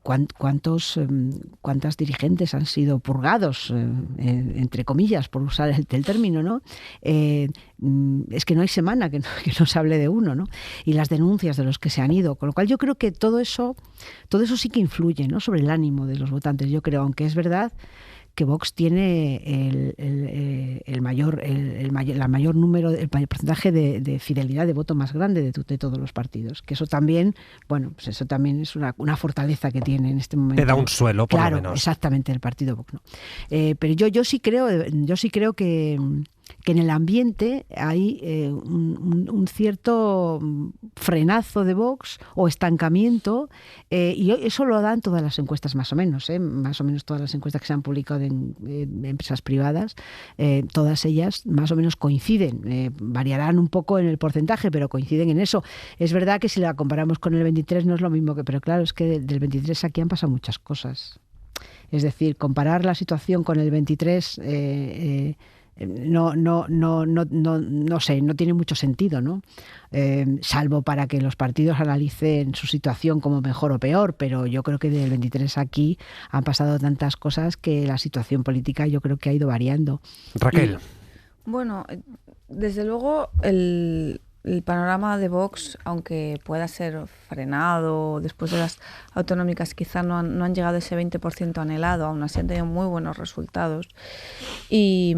cuántas dirigentes han sido purgados, entre comillas, por usar el término, ¿no? Es que no hay semana que no se hable de uno, ¿no? Y las denuncias de los que se han ido, con lo cual yo creo que todo eso sí que influye, ¿no?, sobre el ánimo de los votantes. Yo creo, aunque es verdad que Vox tiene el mayor porcentaje de fidelidad de voto más grande de todos los partidos, que eso también, bueno, pues eso también es una fortaleza que tiene en este momento. Te da un suelo, por claro, lo menos. Exactamente, el partido Vox, ¿no? Pero yo sí creo que en el ambiente hay un cierto frenazo de Vox o estancamiento, y eso lo dan todas las encuestas más o menos todas las encuestas que se han publicado en empresas privadas, todas ellas más o menos coinciden, variarán un poco en el porcentaje, pero coinciden en eso. Es verdad que si la comparamos con el 23 no es lo mismo, pero claro, es que del 23 aquí han pasado muchas cosas. Es decir, comparar la situación con el 23... no sé, no tiene mucho sentido, ¿no? Salvo para que los partidos analicen su situación como mejor o peor, pero yo creo que del 23 aquí han pasado tantas cosas que la situación política yo creo que ha ido variando. Raquel. Bueno, desde luego el panorama de Vox, aunque pueda ser frenado después de las autonómicas, quizá no han llegado a ese 20% anhelado, aún así han tenido muy buenos resultados. Y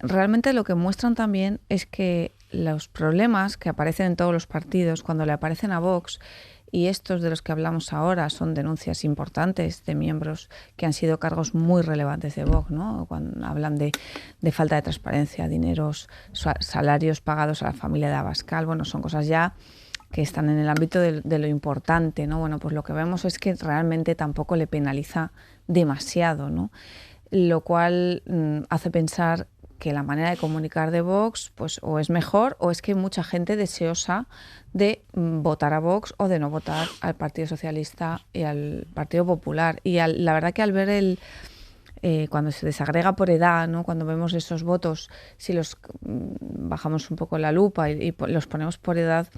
realmente lo que muestran también es que los problemas que aparecen en todos los partidos, cuando le aparecen a Vox, y estos de los que hablamos ahora son denuncias importantes de miembros que han sido cargos muy relevantes de Vox, ¿no? Cuando hablan de falta de transparencia, dineros, salarios pagados a la familia de Abascal, bueno, son cosas ya que están en el ámbito de lo importante, ¿no? Bueno, pues lo que vemos es que realmente tampoco le penaliza demasiado, ¿no? Lo cual hace pensar que la manera de comunicar de Vox pues o es mejor o es que hay mucha gente deseosa de votar a Vox o de no votar al Partido Socialista y al Partido Popular. Y la verdad que al ver cuando se desagrega por edad, ¿no?, cuando vemos esos votos, si los bajamos un poco la lupa y los ponemos por edad,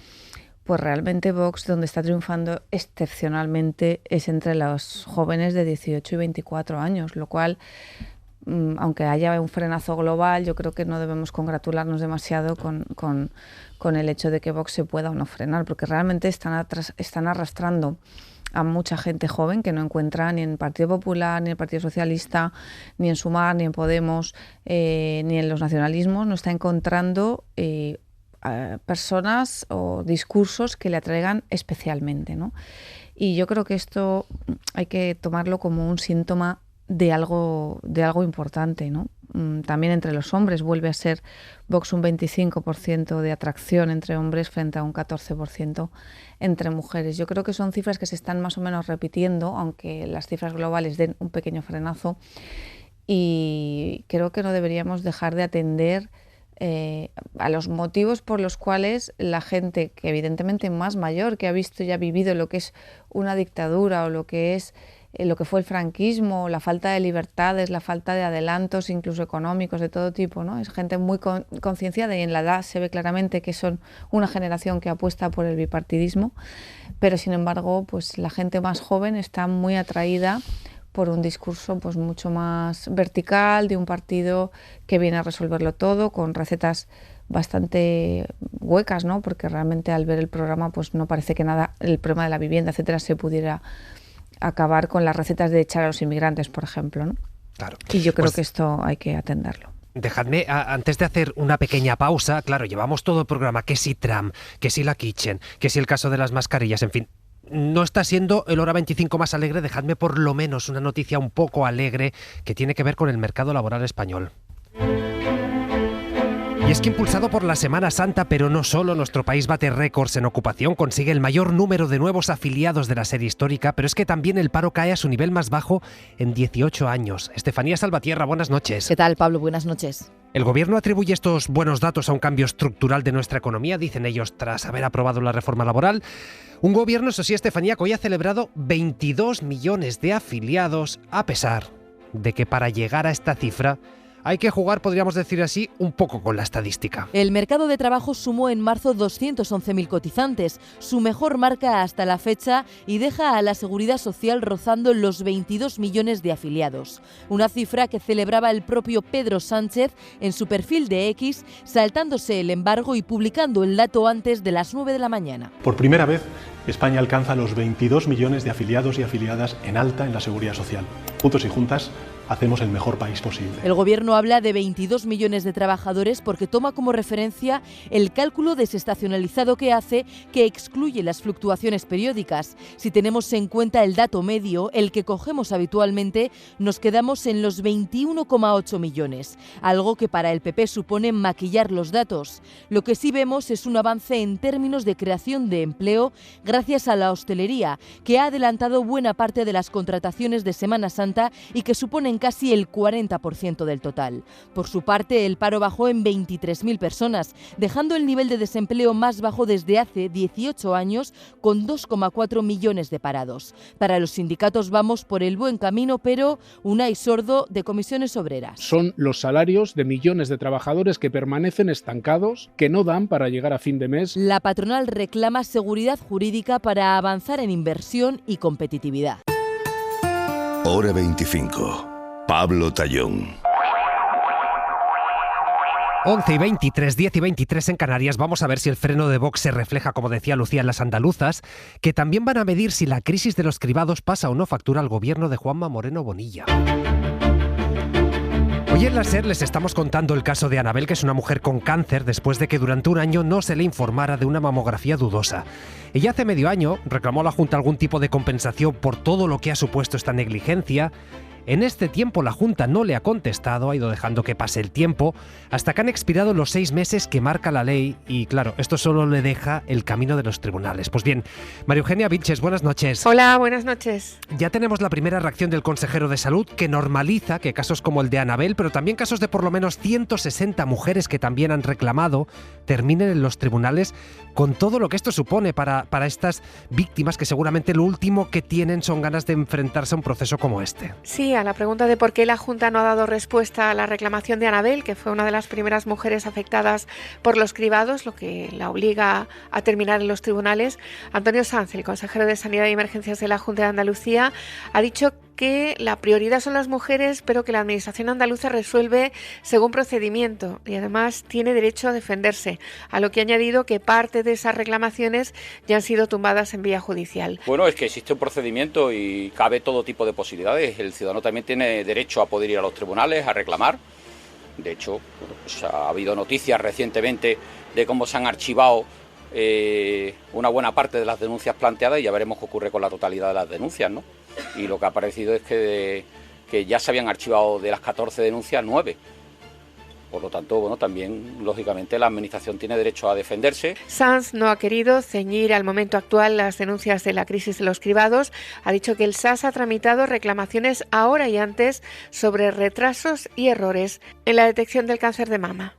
pues realmente Vox, donde está triunfando excepcionalmente, es entre los jóvenes de 18 y 24 años, lo cual, aunque haya un frenazo global, yo creo que no debemos congratularnos demasiado con el hecho de que Vox se pueda o no frenar, porque realmente están arrastrando a mucha gente joven que no encuentra ni en el Partido Popular, ni en el Partido Socialista, ni en Sumar, ni en Podemos, ni en los nacionalismos, no está encontrando personas o discursos que le atraigan especialmente, ¿no? Y yo creo que esto hay que tomarlo como un síntoma de algo importante, ¿no? También entre los hombres vuelve a ser Vox un 25% de atracción entre hombres frente a un 14% entre mujeres. Yo creo que son cifras que se están más o menos repitiendo, aunque las cifras globales den un pequeño frenazo, y creo que no deberíamos dejar de atender a los motivos por los cuales la gente que evidentemente más mayor, que ha visto y ha vivido lo que es una dictadura o lo que fue el franquismo, la falta de libertades, la falta de adelantos incluso económicos de todo tipo, ¿no? Es gente muy concienciada y en la edad se ve claramente que son una generación que apuesta por el bipartidismo, pero sin embargo pues la gente más joven está muy atraída por un discurso pues mucho más vertical, de un partido que viene a resolverlo todo, con recetas bastante huecas, ¿no? Porque realmente al ver el programa pues no parece que nada, el problema de la vivienda, etcétera, se pudiera acabar con las recetas de echar a los inmigrantes, por ejemplo, ¿no? Claro. Y yo creo que esto hay que atenderlo. Dejadme, antes de hacer una pequeña pausa, claro, llevamos todo el programa, que si Trump, que si la Kitchen, que si el caso de las mascarillas, en fin. No está siendo el Hora 25 más alegre, dejadme por lo menos una noticia un poco alegre que tiene que ver con el mercado laboral español. Y es que impulsado por la Semana Santa, pero no solo, nuestro país bate récords en ocupación, consigue el mayor número de nuevos afiliados de la serie histórica, pero es que también el paro cae a su nivel más bajo en 18 años. Estefanía Salvatierra, buenas noches. ¿Qué tal, Pablo? Buenas noches. El gobierno atribuye estos buenos datos a un cambio estructural de nuestra economía, dicen ellos, tras haber aprobado la reforma laboral. Un gobierno, eso sí, Estefanía, que hoy ha celebrado 22 millones de afiliados, a pesar de que para llegar a esta cifra hay que jugar, podríamos decir así, un poco con la estadística. El mercado de trabajo sumó en marzo 211.000 cotizantes, su mejor marca hasta la fecha, y deja a la Seguridad Social rozando los 22 millones de afiliados. Una cifra que celebraba el propio Pedro Sánchez en su perfil de X, saltándose el embargo y publicando el dato antes de las 9 de la mañana. Por primera vez, España alcanza los 22 millones de afiliados y afiliadas en alta en la Seguridad Social. Juntos y juntas, hacemos el mejor país posible. El Gobierno habla de 22 millones de trabajadores porque toma como referencia el cálculo desestacionalizado que hace, que excluye las fluctuaciones periódicas. Si tenemos en cuenta el dato medio, el que cogemos habitualmente, nos quedamos en los 21,8 millones, algo que para el PP supone maquillar los datos. Lo que sí vemos es un avance en términos de creación de empleo gracias a la hostelería, que ha adelantado buena parte de las contrataciones de Semana Santa y que suponen casi el 40% del total. Por su parte, el paro bajó en 23.000 personas, dejando el nivel de desempleo más bajo desde hace 18 años, con 2,4 millones de parados. Para los sindicatos vamos por el buen camino, pero Unai Sordo, de Comisiones Obreras. Son los salarios de millones de trabajadores que permanecen estancados, que no dan para llegar a fin de mes. La patronal reclama seguridad jurídica para avanzar en inversión y competitividad. Hora 25. Pablo Tallón. 11 y 23, 10 y 23 en Canarias. Vamos a ver si el freno de Vox se refleja, como decía Lucía, en las andaluzas, que también van a medir si la crisis de los cribados pasa o no factura al gobierno de Juanma Moreno Bonilla. Hoy en la SER les estamos contando el caso de Anabel, que es una mujer con cáncer, después de que durante un año no se le informara de una mamografía dudosa. Ella hace medio año reclamó a la Junta algún tipo de compensación por todo lo que ha supuesto esta negligencia. En este tiempo la Junta no le ha contestado, ha ido dejando que pase el tiempo, hasta que han expirado los 6 meses que marca la ley y, claro, esto solo le deja el camino de los tribunales. Pues bien, María Eugenia Vilches, buenas noches. Hola, buenas noches. Ya tenemos la primera reacción del consejero de Salud, que normaliza que casos como el de Anabel, pero también casos de por lo menos 160 mujeres que también han reclamado, terminen en los tribunales, con todo lo que esto supone para estas víctimas, que seguramente lo último que tienen son ganas de enfrentarse a un proceso como este. Sí, a la pregunta de por qué la Junta no ha dado respuesta a la reclamación de Anabel, que fue una de las primeras mujeres afectadas por los cribados, lo que la obliga a terminar en los tribunales, Antonio Sanz, el consejero de Sanidad y Emergencias de la Junta de Andalucía, ha dicho que la prioridad son las mujeres, pero que la Administración andaluza resuelve según procedimiento y además tiene derecho a defenderse, a lo que ha añadido que parte de esas reclamaciones ya han sido tumbadas en vía judicial. Bueno, es que existe un procedimiento y cabe todo tipo de posibilidades. El ciudadano también tiene derecho a poder ir a los tribunales a reclamar. De hecho, pues ha habido noticias recientemente de cómo se han archivado una buena parte de las denuncias planteadas y ya veremos qué ocurre con la totalidad de las denuncias, ¿no? Y lo que ha aparecido es que ya se habían archivado de las 14 denuncias 9. Por lo tanto, bueno, también, lógicamente, la Administración tiene derecho a defenderse. Sanz no ha querido ceñir al momento actual las denuncias de la crisis de los cribados. Ha dicho que el SAS ha tramitado reclamaciones ahora y antes sobre retrasos y errores en la detección del cáncer de mama.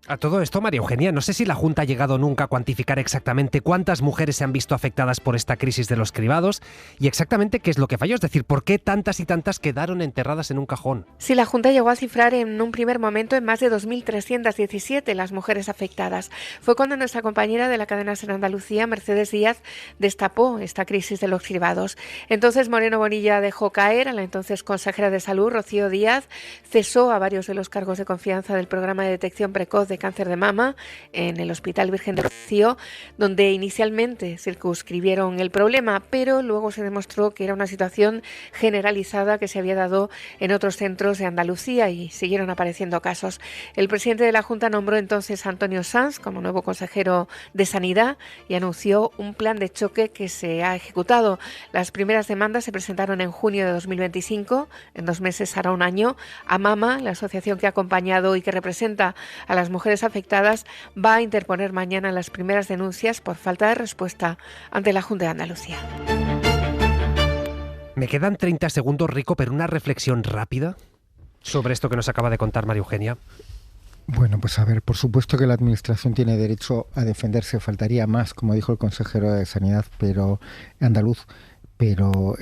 A todo esto, María Eugenia, no sé si la Junta ha llegado nunca a cuantificar exactamente cuántas mujeres se han visto afectadas por esta crisis de los cribados y exactamente qué es lo que falló, es decir, por qué tantas y tantas quedaron enterradas en un cajón. Sí, la Junta llegó a cifrar en un primer momento en más de 2.317 las mujeres afectadas. Fue cuando nuestra compañera de la cadena SER Andalucía, Mercedes Díaz, destapó esta crisis de los cribados. Entonces Moreno Bonilla dejó caer a la entonces consejera de Salud, Rocío Díaz, cesó a varios de los cargos de confianza del programa de detección precoz de cáncer de mama en el Hospital Virgen de Rocío, donde inicialmente circunscribieron el problema, pero luego se demostró que era una situación generalizada que se había dado en otros centros de Andalucía y siguieron apareciendo casos. El presidente de la Junta nombró entonces a Antonio Sanz como nuevo consejero de Sanidad y anunció un plan de choque que se ha ejecutado. Las primeras demandas se presentaron en junio de 2025, en 2 meses hará un año. AMAMA, la asociación que ha acompañado y que representa a las mujeres afectadas, va a interponer mañana las primeras denuncias por falta de respuesta ante la Junta de Andalucía. Me quedan 30 segundos, Rico, pero una reflexión rápida sobre esto que nos acaba de contar María Eugenia. Bueno, pues a ver, por supuesto que la Administración tiene derecho a defenderse, faltaría más, como dijo el consejero de Sanidad, pero andaluz, pero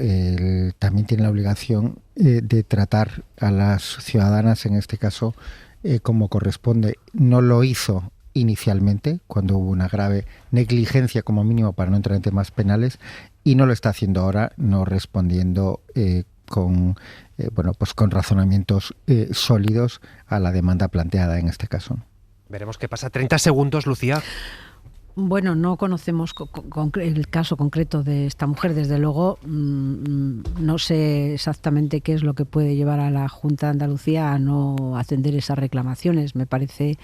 también tiene la obligación de tratar a las ciudadanas, en este caso, como corresponde. No lo hizo inicialmente, cuando hubo una grave negligencia como mínimo para no entrar en temas penales, y no lo está haciendo ahora, no respondiendo con razonamientos sólidos a la demanda planteada en este caso. Veremos qué pasa. 30 segundos, Lucía. Bueno, no conocemos el caso concreto de esta mujer. Desde luego, no sé exactamente qué es lo que puede llevar a la Junta de Andalucía a no atender esas reclamaciones. Me parece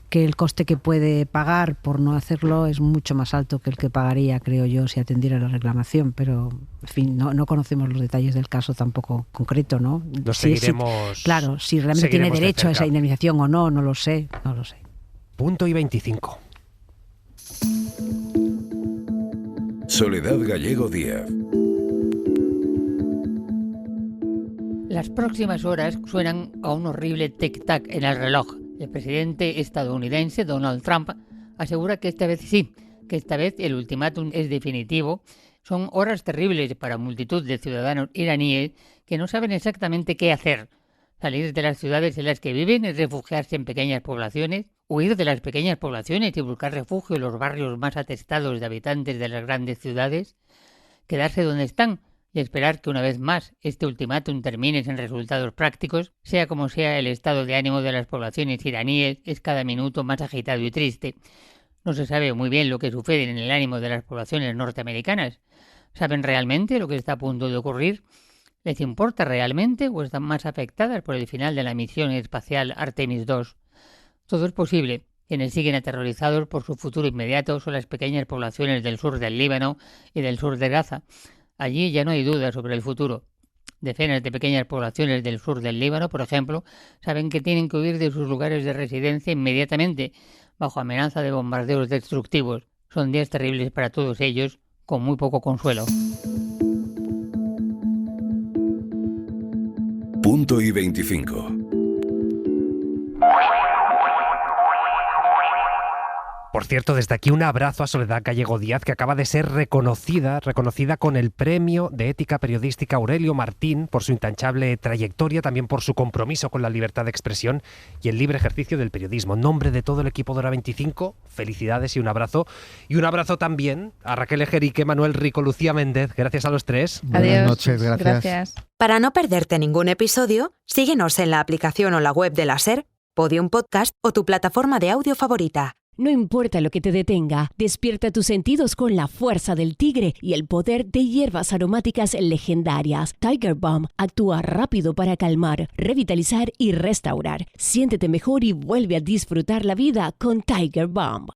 que el coste que puede pagar por no hacerlo es mucho más alto que el que pagaría, creo yo, si atendiera la reclamación. Pero, en fin, no conocemos los detalles del caso tampoco concreto, ¿no? Lo seguiremos. Claro, si realmente tiene derecho a esa indemnización o no, no lo sé. Punto y 25. Soledad Gallego Díaz. Las próximas horas suenan a un horrible tic-tac en el reloj. El presidente estadounidense Donald Trump asegura que esta vez sí, que esta vez el ultimátum es definitivo. Son horas terribles para multitud de ciudadanos iraníes que no saben exactamente qué hacer. Salir de las ciudades en las que viven es refugiarse en pequeñas poblaciones, huir de las pequeñas poblaciones y buscar refugio en los barrios más atestados de habitantes de las grandes ciudades, quedarse donde están y esperar que una vez más este ultimátum termine sin resultados prácticos. Sea como sea, el estado de ánimo de las poblaciones iraníes es cada minuto más agitado y triste. No se sabe muy bien lo que sucede en el ánimo de las poblaciones norteamericanas. ¿Saben realmente lo que está a punto de ocurrir? ¿Les importa realmente o están más afectadas por el final de la misión espacial Artemis II? Todo es posible. Quienes siguen aterrorizados por su futuro inmediato son las pequeñas poblaciones del sur del Líbano y del sur de Gaza. Allí ya no hay duda sobre el futuro. Decenas de pequeñas poblaciones del sur del Líbano, por ejemplo, saben que tienen que huir de sus lugares de residencia inmediatamente, bajo amenaza de bombardeos destructivos. Son días terribles para todos ellos, con muy poco consuelo. Punto y 25. Por cierto, desde aquí un abrazo a Soledad Gallego Díaz, que acaba de ser reconocida con el Premio de Ética Periodística Aurelio Martín por su intangible trayectoria, también por su compromiso con la libertad de expresión y el libre ejercicio del periodismo. En nombre de todo el equipo de Hora 25, felicidades y un abrazo. Y un abrazo también a Raquel Ejerique, Manuel Rico, Lucía Méndez. Gracias a los tres. Buenas noches, gracias. Para no perderte ningún episodio, síguenos en la aplicación o la web de la SER, Podium Podcast o tu plataforma de audio favorita. No importa lo que te detenga, despierta tus sentidos con la fuerza del tigre y el poder de hierbas aromáticas legendarias. Tiger Balm actúa rápido para calmar, revitalizar y restaurar. Siéntete mejor y vuelve a disfrutar la vida con Tiger Balm.